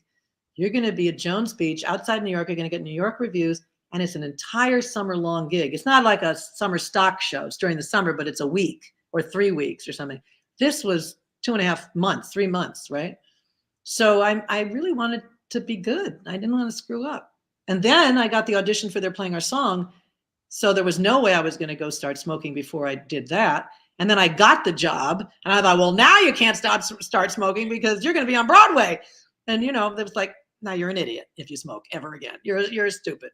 You're going to be at Jones Beach outside New York. You're going to get New York reviews. And it's an entire summer long gig. It's not like a summer stock show. It's during the summer, but it's a week or 3 weeks or something. This was 2.5 months, 3 months, right? So I really wanted to be good. I didn't want to screw up. And then I got the audition for They're Playing Our Song. So there was no way I was going to go start smoking before I did that. And then I got the job, and I thought, well, now you can't start smoking because you're going to be on Broadway. And, it was like, now you're an idiot if you smoke ever again. You're stupid,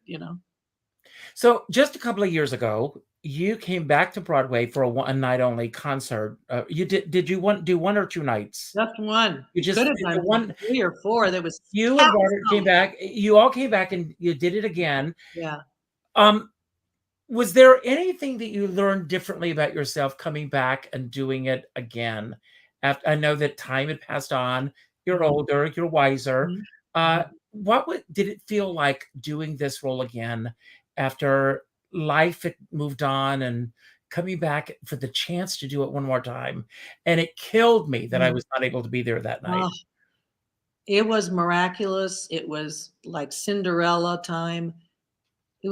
So just a couple of years ago, you came back to Broadway for a night only concert. Did you do 1 or 2 nights? Just one. You just did one, 3 or 4. There was you and Robert came back. You all came back and you did it again. Yeah. Was there anything that you learned differently about yourself coming back and doing it again? I know that time had passed on. You're older. You're wiser. Did it feel like doing this role again after life had moved on and coming back for the chance to do it one more time? And it killed me that I was not able to be there that night. It was miraculous. It was like Cinderella time. It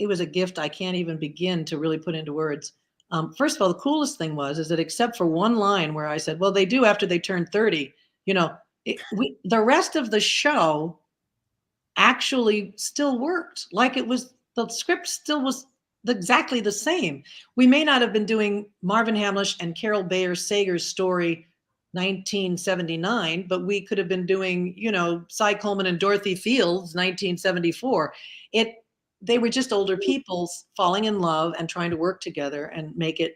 was a gift I can't even begin to really put into words. First of all, the coolest thing is that except for one line where I said, well, they do after they turn 30, the rest of the show actually still worked. Like the script still was exactly the same. We may not have been doing Marvin Hamlish and Carol Bayer Sager's story 1979, but we could have been doing, Cy Coleman and Dorothy Fields 1974. They were just older people falling in love and trying to work together and make it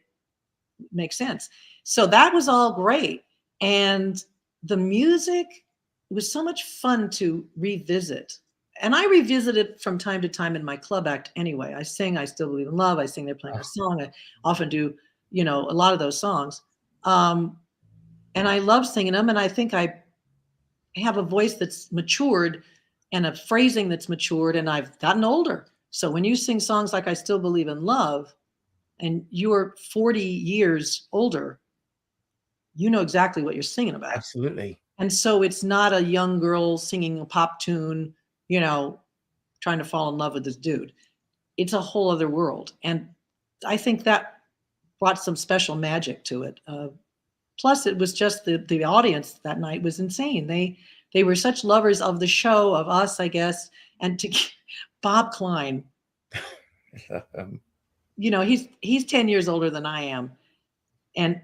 make sense. So that was all great. And the music, it was so much fun to revisit. And I revisit it from time to time in my club act anyway. I sing I Still Believe in Love. I sing They're Playing Our Song. I often do, a lot of those songs. And I love singing them. And I think I have a voice that's matured and a phrasing that's matured, and I've gotten older. So when you sing songs like I Still Believe in Love and you're 40 years older, you know exactly what you're singing about. Absolutely. And so it's not a young girl singing a pop tune, trying to fall in love with this dude. It's a whole other world. And I think that brought some special magic to it. Plus, it was just the audience that night was insane. They they were such lovers of the show, of us, I guess. And to Bob Klein, you know, he's 10 years older than I am. And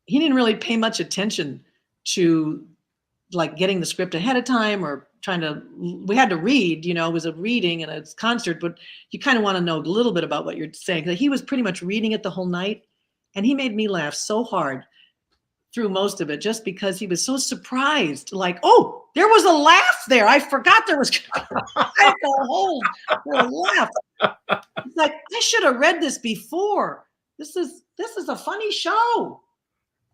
he didn't really pay much attention to like getting the script ahead of time or we had to read, you know, it was a reading and a concert, but you kind of want to know a little bit about what you're saying. He was pretty much reading it the whole night. And he made me laugh so hard through most of it, just because he was so surprised. Like, oh, there was a laugh there. I forgot there was a hold for a laugh. It's like, I should have read this before. This is a funny show.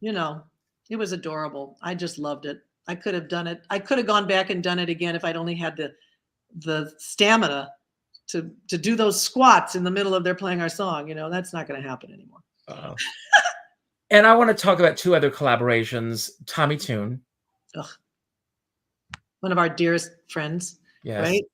You know, it was adorable. I just loved it. I could have done it. I could have gone back and done it again if I'd only had the stamina to do those squats in the middle of their playing our song. You know, that's not going to happen anymore. And I want to talk about two other collaborations. Tommy Tune. Ugh. One of our dearest friends. Yes. Right?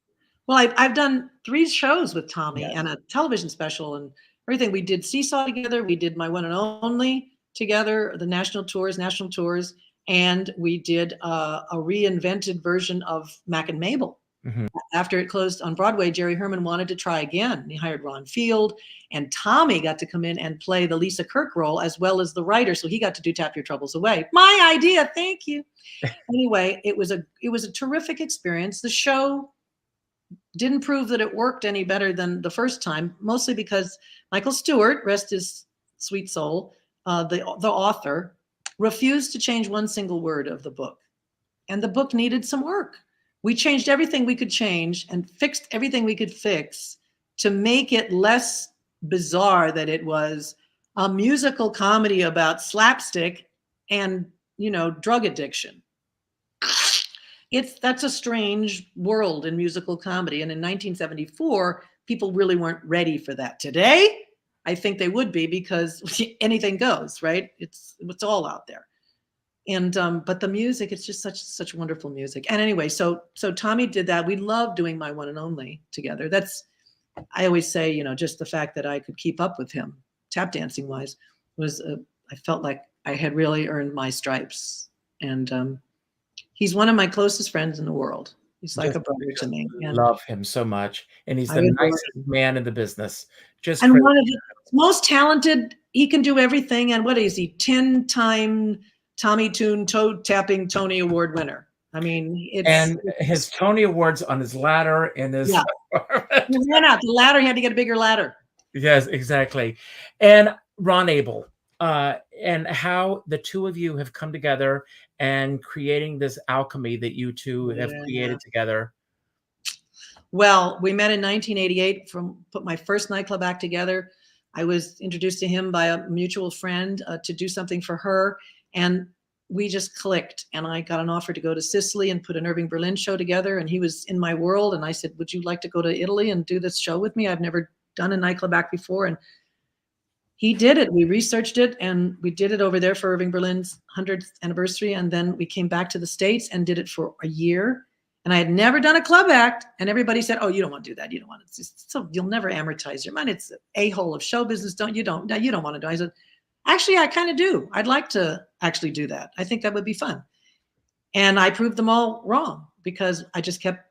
Well, I've done 3 shows with Tommy and a television special and everything. We did Seesaw together. We did My One and Only together, the national tours. And we did a reinvented version of Mac and Mabel. Mm-hmm. After it closed on Broadway, Jerry Herman wanted to try again. He hired Ron Field, and Tommy got to come in and play the Lisa Kirk role as well as the writer. So he got to do Tap Your Troubles Away. My idea, thank you. Anyway, it was a terrific experience. The show didn't prove that it worked any better than the first time, mostly because Michael Stewart, rest his sweet soul, the author, refused to change one single word of the book. And the book needed some work. We changed everything we could change and fixed everything we could fix to make it less bizarre that it was a musical comedy about slapstick and, you know, drug addiction. That's a strange world in musical comedy. And in 1974, people really weren't ready for that. Today, I think they would be, because anything goes, right? It's all out there. And but the music, it's just such wonderful music. And anyway, so Tommy did that. We loved doing My One and Only together. I always say, you know, just the fact that I could keep up with him, tap dancing wise, was I felt like I had really earned my stripes. And he's one of my closest friends in the world. He's like a brother to me. I love him so much, and he's the nicest man in the business. And one of the most talented. He can do everything. And what is he? 10-time Tommy Tune toe tapping Tony Award winner. I mean, and his Tony Awards on his ladder in his. Yeah. He ran out the ladder. He had to get a bigger ladder. Yes, exactly. And Ron Abel, and how the two of you have come together and creating this alchemy that you two have created together. Well, we met in 1988. Put my first nightclub act together. I was introduced to him by a mutual friend to do something for her. And we just clicked, and I got an offer to go to Sicily and put an Irving Berlin show together. And he was in my world. And I said, would you like to go to Italy and do this show with me? I've never done a nightclub act before. And he did it. We researched it, and we did it over there for Irving Berlin's 100th anniversary. And then we came back to the States and did it for a year. And I had never done a club act. And everybody said, oh, you don't want to do that. You don't want to. So you'll never amortize your money. It's an a-hole of show business. You don't want to do it. I said, actually, I kind of do. I'd like to actually do that. I think that would be fun. And I proved them all wrong, because I just kept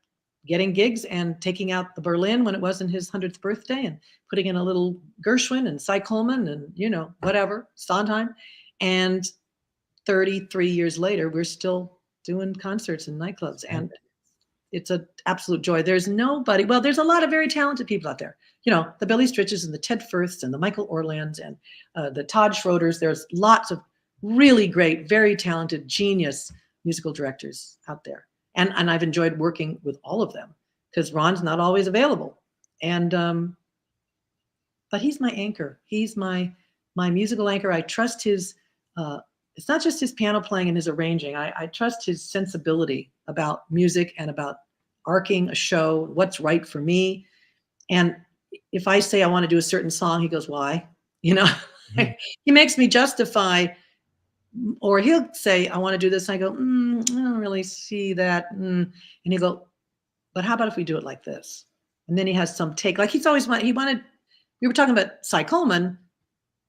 getting gigs and taking out the Berlin when it wasn't his 100th birthday and putting in a little Gershwin and Cy Coleman and, you know, whatever, Sondheim. And 33 years later, we're still doing concerts and nightclubs. And it's an absolute joy. There's nobody, well, there's a lot of very talented people out there. You know, the Billy Stritches and the Ted Firths and the Michael Orlands and the Todd Schroeders. There's lots of really great, very talented, genius musical directors out there. And I've enjoyed working with all of them, because Ron's not always available. And but he's my anchor. He's my musical anchor. I trust his, it's not just his piano playing and his arranging. I trust his sensibility about music and about arcing a show, what's right for me. And if I say I want to do a certain song, he goes, why? You know, he makes me justify, or he'll say, I want to do this. And I go, I don't really see that. And he'll go, but how about if we do it like this? And then he has some take, like we were talking about Cy Coleman.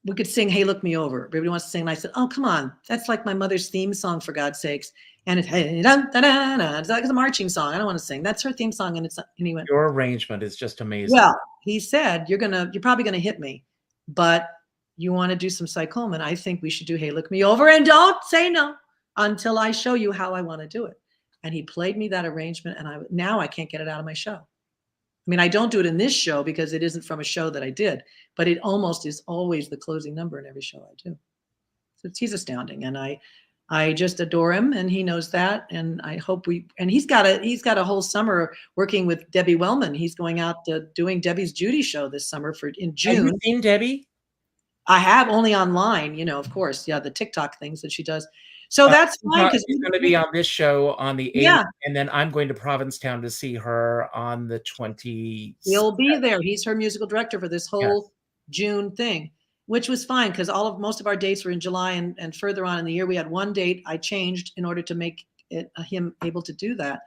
we could sing "Hey, Look Me Over." Everybody wants to sing, and I said, "Oh, come on, that's like my mother's theme song, for God's sakes." And it's hey, dun, dun, dun, dun. It's like a marching song. I don't want to sing. That's her theme song, and he went, Your arrangement is just amazing. well, he said, you're probably gonna hit me, but you want to do some Cy Coleman. I think we should do "Hey, Look Me Over," and don't say no until I show you how I want to do it. And he played me that arrangement, and now I can't get it out of my show. I mean, I don't do it in this show because it isn't from a show that I did, but it almost is always the closing number in every show I do. So he's astounding, and I just adore him, and he knows that. And I hope and he's got a whole summer working with Debbie Wellman. He's going out doing Debbie's Judy show this summer in June. Have you seen Debbie? I have, only online, of course. Yeah, the TikTok things that she does. So that's fine, because she's going to be on this show on the 8th, yeah. And then I'm going to Provincetown to see her on the 20th. He'll be there. He's her musical director for this whole June thing, which was fine because most of our dates were in July, and further on in the year we had one date I changed in order to make him able to do that.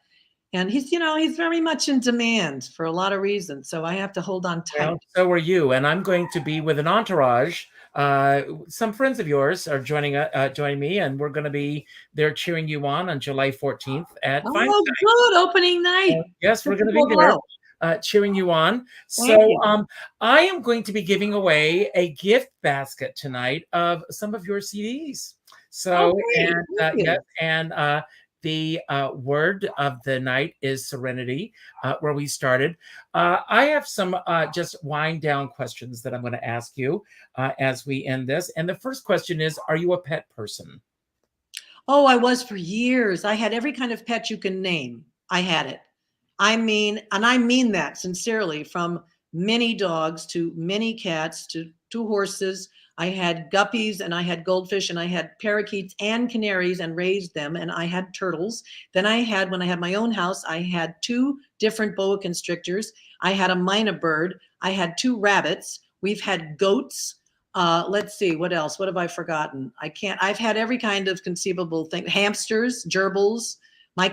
And he's very much in demand for a lot of reasons, so I have to hold on tight. Well, so are you, and I'm going to be with an entourage. Some friends of yours are joining me, and we're going to be there cheering you on July 14th at Fine. Oh, good opening night! Yes, we're going to be there cheering you on. So I am going to be giving away a gift basket tonight of some of your CDs. So the word of the night is serenity, where we started. I have some just wind down questions that I'm going to ask you as we end this. And the first question is, are you a pet person? Oh, I was for years. I had every kind of pet you can name. I had it. I mean that sincerely, from many dogs to many cats to horses. I had guppies, and I had goldfish, and I had parakeets and canaries and raised them, and I had turtles. Then when I had my own house, I had 2 different boa constrictors. I had a mynah bird. I had 2 rabbits. We've had goats. Let's see, what else? What have I forgotten? I've had every kind of conceivable thing. Hamsters, gerbils. My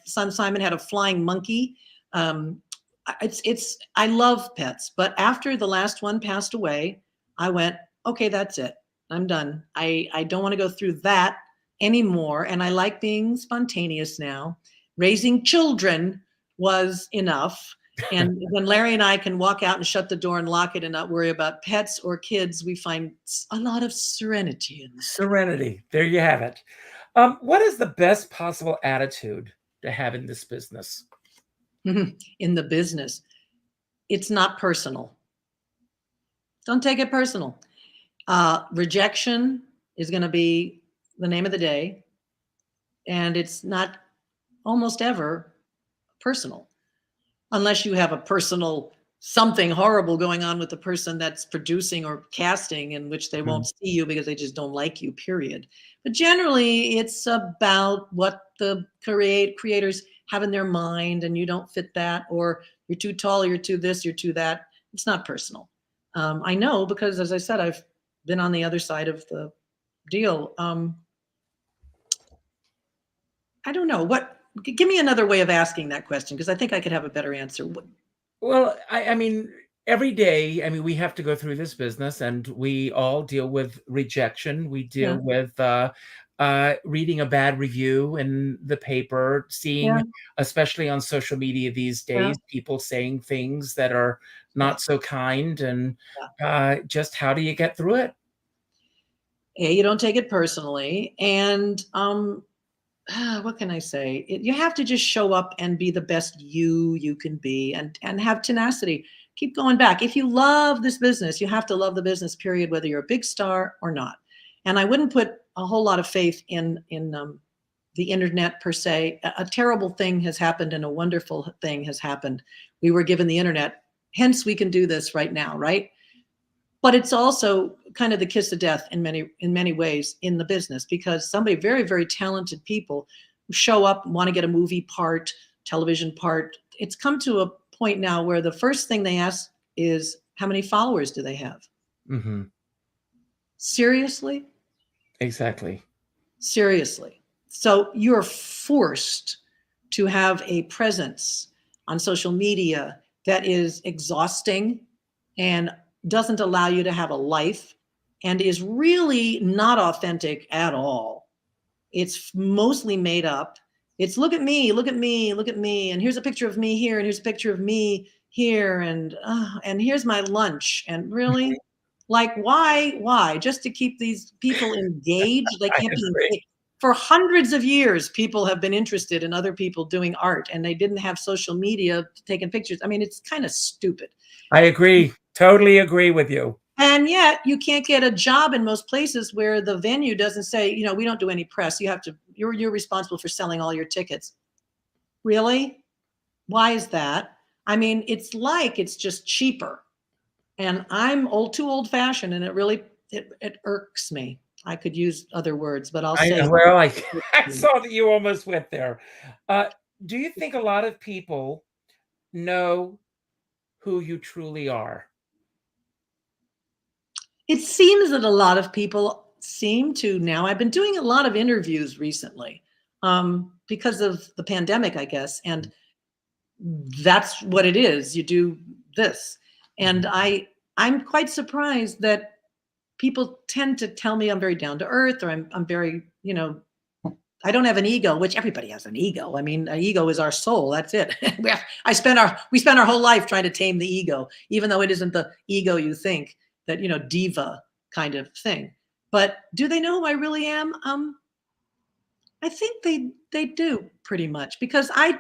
son Simon had a flying monkey. I love pets, but after the last one passed away, I went, okay, that's it. I'm done. I don't want to go through that anymore. And I like being spontaneous now. Raising children was enough. And when Larry and I can walk out and shut the door and lock it and not worry about pets or kids, we find a lot of serenity in that. Serenity. There you have it. What is the best possible attitude to have in this business? In the business, it's not personal. Don't take it personal. Rejection is going to be the name of the day, and it's not almost ever personal, unless you have a personal something horrible going on with the person that's producing or casting, in which they won't see you because they just don't like you, period. But generally, it's about what the creators have in their mind, and you don't fit that, or you're too tall, you're too this, you're too that. It's not personal. I know, because as I said, I've been on the other side of the deal. I don't know. Give me another way of asking that question, because I think I could have a better answer. Well, I mean, every day, we have to go through this business, and we all deal with rejection. We deal with reading a bad review in the paper, seeing, especially on social media these days, people saying things that are not so kind, and just how do you get through it? You don't take it personally, and what can I say? You have to just show up and be the best you can be, and have tenacity. Keep going back. If you love this business, you have to love the business, period, whether you're a big star or not. And I wouldn't put a whole lot of faith in the internet per se. A terrible thing has happened and a wonderful thing has happened. We were given the internet, hence we can do this right now, right? But it's also kind of the kiss of death in many ways in the business, because somebody, very, very talented people show up, want to get a movie part, television part. It's come to a point now where the first thing they ask is, how many followers do they have? Mm-hmm. Seriously? Exactly. Seriously. So you're forced to have a presence on social media that is exhausting and doesn't allow you to have a life. and is really not authentic at all. It's mostly made up. It's look at me, look at me, look at me, and here's a picture of me here, and here's a picture of me here, and here's my lunch. And really, like, why? Just to keep these people engaged? They I can't be agree. engaged. For hundreds of years, people have been interested in other people doing art, and they didn't have social media taking pictures. I mean, it's kind of stupid. I agree. Totally agree with you. And yet you can't get a job in most places where the venue doesn't say, we don't do any press. You're responsible for selling all your tickets. Really? Why is that? I mean, it's just cheaper. And I'm too old fashioned, and it really, it irks me. I could use other words, but I'll say. Well, I saw that you almost went there. Do you think a lot of people know who you truly are? It seems that a lot of people seem to now. I've been doing a lot of interviews recently because of the pandemic, I guess. And that's what it is. You do this. And I'm quite surprised that people tend to tell me I'm very down to earth, or I'm very, I don't have an ego, which everybody has an ego. I mean, an ego is our soul. That's it. we spend our whole life trying to tame the ego, even though it isn't the ego you think, that, diva kind of thing. But do they know who I really am? I think they do pretty much, because I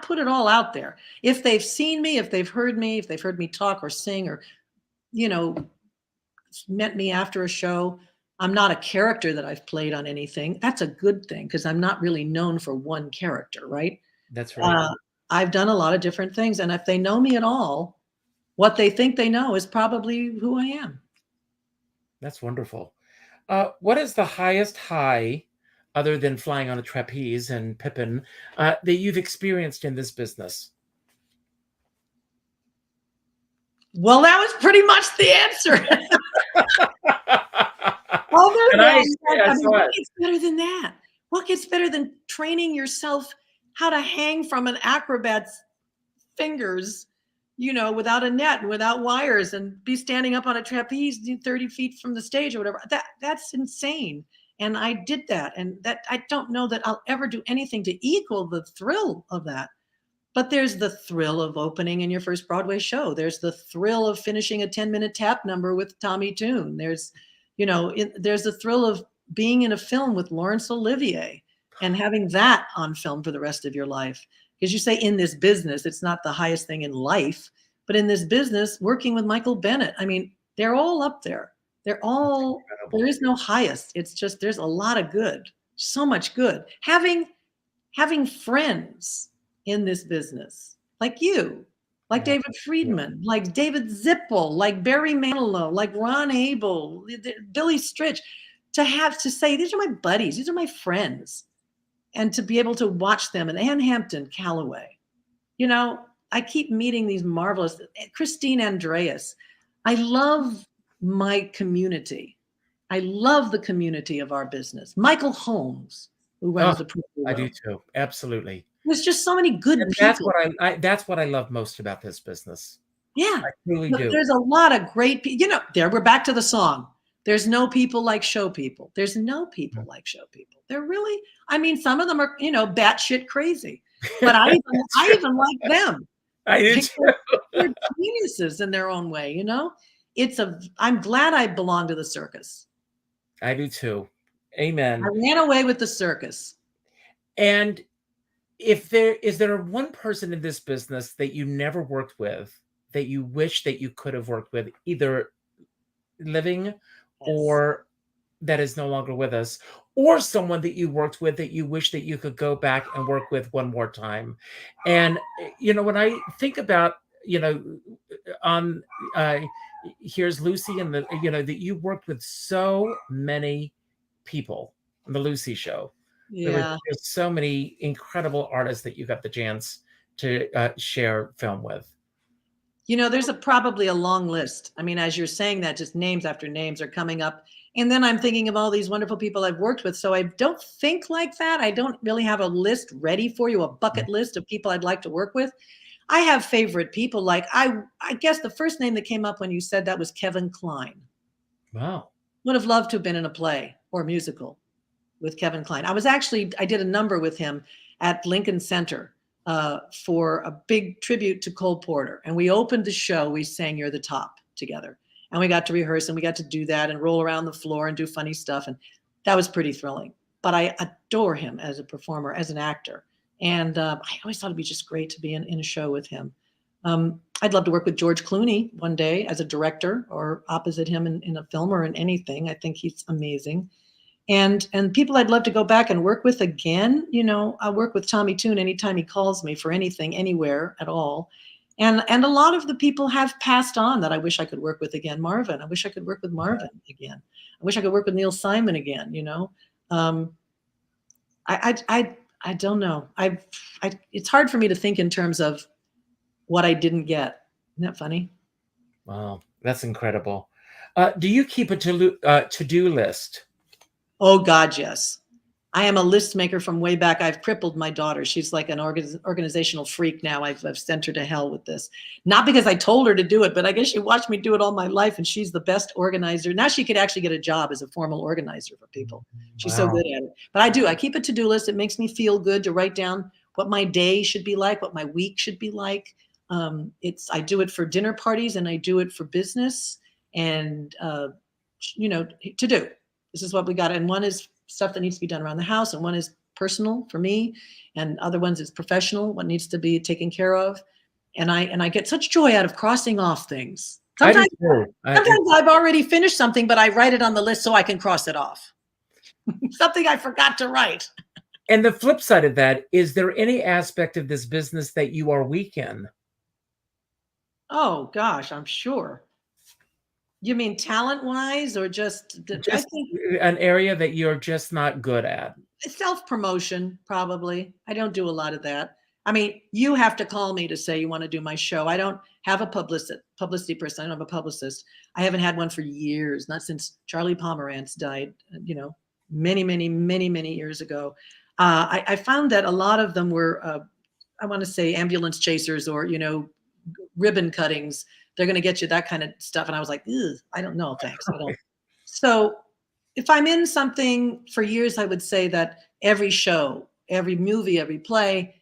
put it all out there. If they've seen me, if they've heard me talk or sing, or, met me after a show, I'm not a character that I've played on anything. That's a good thing, because I'm not really known for one character, right? That's right. I've done a lot of different things. And if they know me at all, what they think they know is probably who I am. That's wonderful. What is the highest high, other than flying on a trapeze and Pippin, that you've experienced in this business? Well, that was pretty much the answer. What gets better than that? What gets better than training yourself how to hang from an acrobat's fingers, without a net and without wires, and be standing up on a trapeze 30 feet from the stage or whatever? That's insane. And I did that. And that, I don't know that I'll ever do anything to equal the thrill of that. But there's the thrill of opening in your first Broadway show. There's the thrill of finishing a 10-minute tap number with Tommy Tune. There's the thrill of being in a film with Laurence Olivier and having that on film for the rest of your life. Because you say, in this business, it's not the highest thing in life, but in this business, working with Michael Bennett, I mean, they're all up there. There is no highest. It's just, there's a lot of good, so much good. Having friends in this business, like you, like David Friedman, like David Zippel, like Barry Manilow, like Ron Abel, Billy Stritch, to say, these are my buddies, these are my friends, and to be able to watch them, and Ann Hampton Calloway. I keep meeting these marvelous, Christine Andreas. I love my community. I love the community of our business. Michael Holmes, who runs the Purple Room. I do too. Absolutely. There's just so many good people. That's what I love most about this business. Yeah, I really do. There's a lot of great people. We're back to the song. There's no people like show people. There's no people like show people. They're really, some of them are, batshit crazy, but I even like them. I do too. They're geniuses in their own way, I'm glad I belong to the circus. I do too. Amen. I ran away with the circus. And is there one person in this business that you never worked with that you wish that you could have worked with, either living or that is no longer with us, or someone that you worked with that you wish that you could go back and work with one more time? And, when I think about, here's Lucy, and that you worked with so many people on the Lucy show. Yeah. There's so many incredible artists that you got the chance to share film with. There's probably a long list. As you're saying that, just names after names are coming up. And then I'm thinking of all these wonderful people I've worked with. So I don't think like that. I don't really have a list ready for you, a bucket list of people I'd like to work with. I have favorite people. Like I guess the first name that came up when you said that was Kevin Kline. Wow. Would have loved to have been in a play or musical with Kevin Kline. I did a number with him at Lincoln Center for a big tribute to Cole Porter. And we opened the show, we sang You're the Top together. And we got to rehearse and we got to do that and roll around the floor and do funny stuff. And that was pretty thrilling. But I adore him as a performer, as an actor. And I always thought it'd be just great to be in a show with him. I'd love to work with George Clooney one day as a director or opposite him in a film or in anything. I think he's amazing. And people I'd love to go back and work with again. You know, I work with Tommy Tune anytime he calls me for anything, anywhere at all. And a lot of the people have passed on that I wish I could work with again. Marvin, I wish I could work with Marvin again. I wish I could work with Neil Simon again. You know, I don't know. It's hard for me to think in terms of what I didn't get. Isn't that funny? Wow, that's incredible. Do you keep a to-do list? Oh God, yes. I am a list maker from way back. I've crippled my daughter. She's like an organizational freak now. I've sent her to hell with this. Not because I told her to do it, but I guess she watched me do it all my life, and she's the best organizer. Now she could actually get a job as a formal organizer for people. She's so good at it. But I do. I keep a to-do list. It makes me feel good to write down what my day should be like, what my week should be like. I do it for dinner parties and I do it for business and, to do. This is what we got. And one is stuff that needs to be done around the house. And one is personal for me. And other ones is professional, what needs to be taken care of. And I get such joy out of crossing off things. Sometimes I've already finished something, but I write it on the list so I can cross it off. Something I forgot to write. And the flip side of that, is there any aspect of this business that you are weak in? Oh gosh, I'm sure. You mean talent-wise or just I think an area that you're just not good at? Self-promotion, probably. I don't do a lot of that. I mean, you have to call me to say you want to do my show. I don't have a publicity person. I don't have a publicist. I haven't had one for years, not since Charlie Pomerantz died, many, many, many, many years ago. I found that a lot of them were, I want to say, ambulance chasers or, ribbon cuttings. They're going to get you that kind of stuff. And I was like, I don't know. Thanks. I don't. So if I'm in something for years, I would say that every show, every movie, every play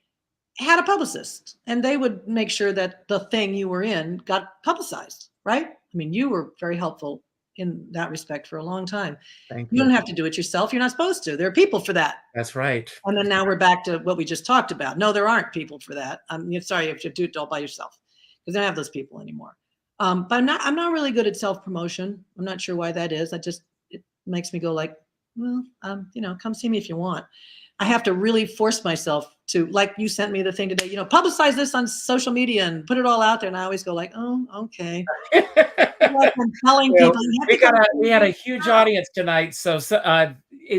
had a publicist, and they would make sure that the thing you were in got publicized, right? I mean, you were very helpful in that respect for a long time. Thank you. You don't have to do it yourself. You're not supposed to. There are people for that. That's right. And then now we're back to what we just talked about. No, there aren't people for that. Sorry if you do it all by yourself, because I don't have those people anymore. But I'm not really good at self-promotion. I'm not sure why that is. It makes me go like, well, come see me if you want. I have to really force myself to, like you sent me the thing today, publicize this on social media and put it all out there. And I always go like, oh, okay. Like I'm telling people. We had a huge audience tonight. So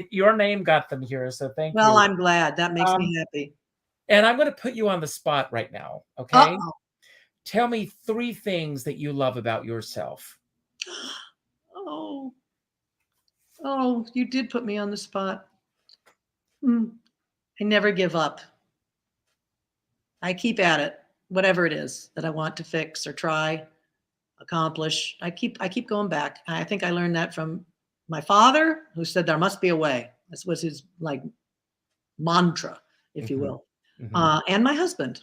your name got them here. So thank you. Well, I'm glad. That makes me happy. And I'm going to put you on the spot right now. Okay. Uh-oh. Tell me 3 things that you love about yourself. Oh, you did put me on the spot. I never give up. I keep at it, whatever it is that I want to fix or try, accomplish. I keep going back. I think I learned that from my father, who said there must be a way. This was his mantra, if you will. Mm-hmm. And my husband,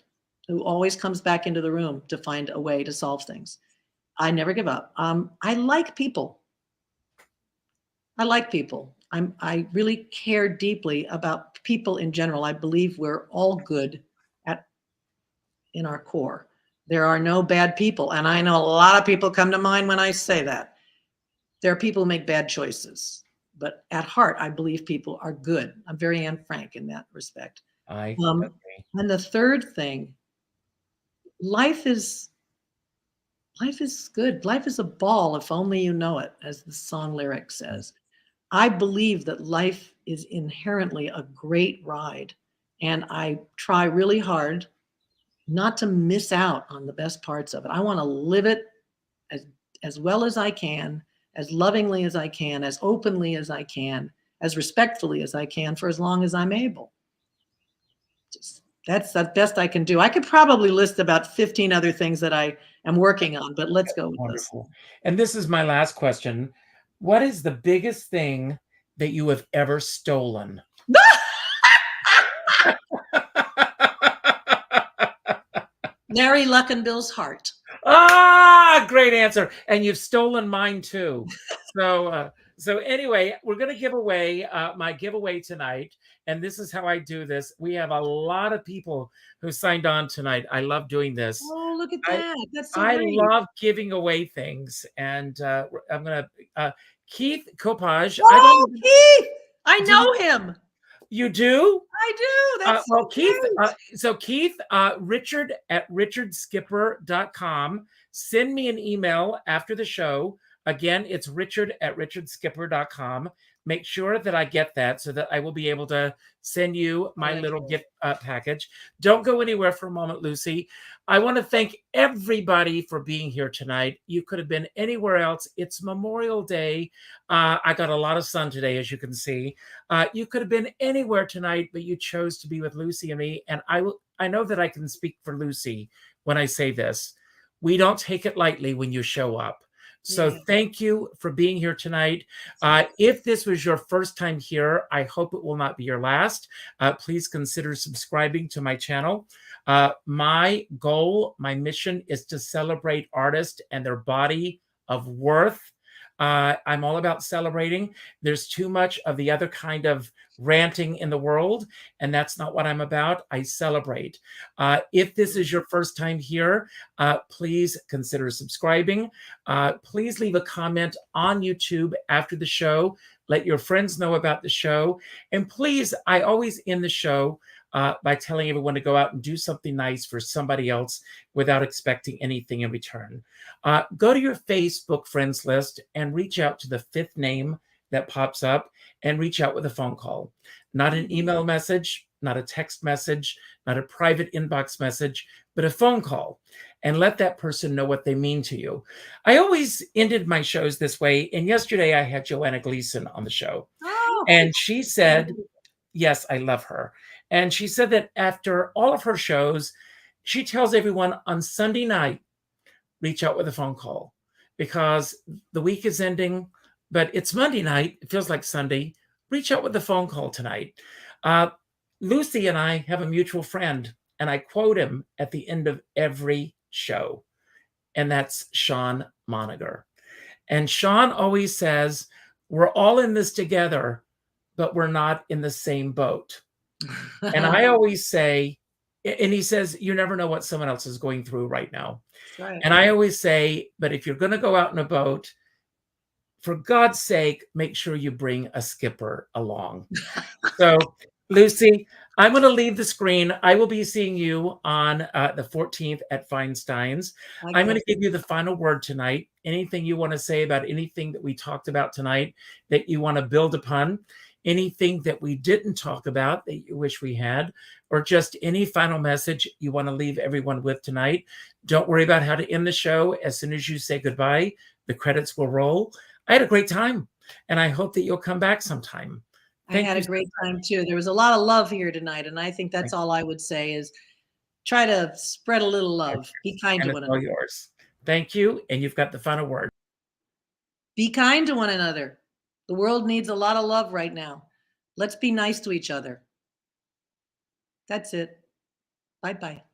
who always comes back into the room to find a way to solve things. I never give up. I like people. I really care deeply about people in general. I believe we're all good in our core. There are no bad people. And I know a lot of people come to mind when I say that. There are people who make bad choices. But at heart, I believe people are good. I'm very Anne Frank in that respect. I agree. And the third thing, life is good. Life is a ball if only you know it, as the song lyric says. I believe that life is inherently a great ride, and I try really hard not to miss out on the best parts of it. I want to live it as well as I can, as lovingly as I can, as openly as I can, as respectfully as I can for as long as I'm able. That's the best I can do. I could probably list about 15 other things that I am working on, but let's go with Wonderful. This. And this is my last question. What is the biggest thing that you have ever stolen? Larry Luckinbill's heart. Ah, great answer. And you've stolen mine too. So anyway, we're going to give away my giveaway tonight. And this is how I do this. We have a lot of people who signed on tonight. I love doing this. Oh, look at that. That's so I great. love giving away things. And I'm going to, Keith Copage. Oh, Keith! I know him. You do? I do. That's well, so Keith. great. Keith, Richard at richardskipper.com. Send me an email after the show. Again, it's Richard at richardskipper.com. Make sure that I get that so that I will be able to send you my little gift package. Don't go anywhere for a moment, Lucy. I want to thank everybody for being here tonight. You could have been anywhere else. It's Memorial Day. I got a lot of sun today, as you can see. You could have been anywhere tonight, but you chose to be with Lucy and me. And I know that I can speak for Lucy when I say this. We don't take it lightly when you show up. So thank you for being here tonight. If this was your first time here, I hope it will not be your last. Please consider subscribing to my channel. My goal, my mission is to celebrate artists and their body of worth. I'm all about celebrating. There's too much of the other kind of ranting in the world, and that's not what I'm about. I celebrate. If this is your first time here, please consider subscribing. Please leave a comment on YouTube after the show. Let your friends know about the show. And please, I always end the show by telling everyone to go out and do something nice for somebody else without expecting anything in return. Go to your Facebook friends list and reach out to the fifth name that pops up and reach out with a phone call. Not an email message, not a text message, not a private inbox message, but a phone call. And let that person know what they mean to you. I always ended my shows this way. And yesterday I had Joanna Gleason on the show. Oh. And she said, yes, I love her. And she said that after all of her shows, she tells everyone on Sunday night, reach out with a phone call because the week is ending, but it's Monday night. It feels like Sunday. Reach out with a phone call tonight. Lucy and I have a mutual friend, and I quote him at the end of every show, and that's Sean Moniger. And Sean always says, we're all in this together, but we're not in the same boat. And I always say, and he says, you never know what someone else is going through right now. Right. And I always say, but if you're going to go out in a boat, for God's sake, make sure you bring a skipper along. So, Lucy, I'm going to leave the screen. I will be seeing you on the 14th at Feinstein's. Okay. I'm going to give you the final word tonight. Anything you want to say about anything that we talked about tonight that you want to build upon? Anything that we didn't talk about that you wish we had, or just any final message you want to leave everyone with tonight? Don't worry about how to end the show. As soon as you say goodbye, the credits will roll. I had a great time, and I hope that you'll come back sometime. I had a great time too. There was a lot of love here tonight, and I think that's all I would say is try to spread a little love. Be kind to one another. All yours. Thank you, and you've got the final word. Be kind to one another. The world needs a lot of love right now. Let's be nice to each other. That's it. Bye-bye.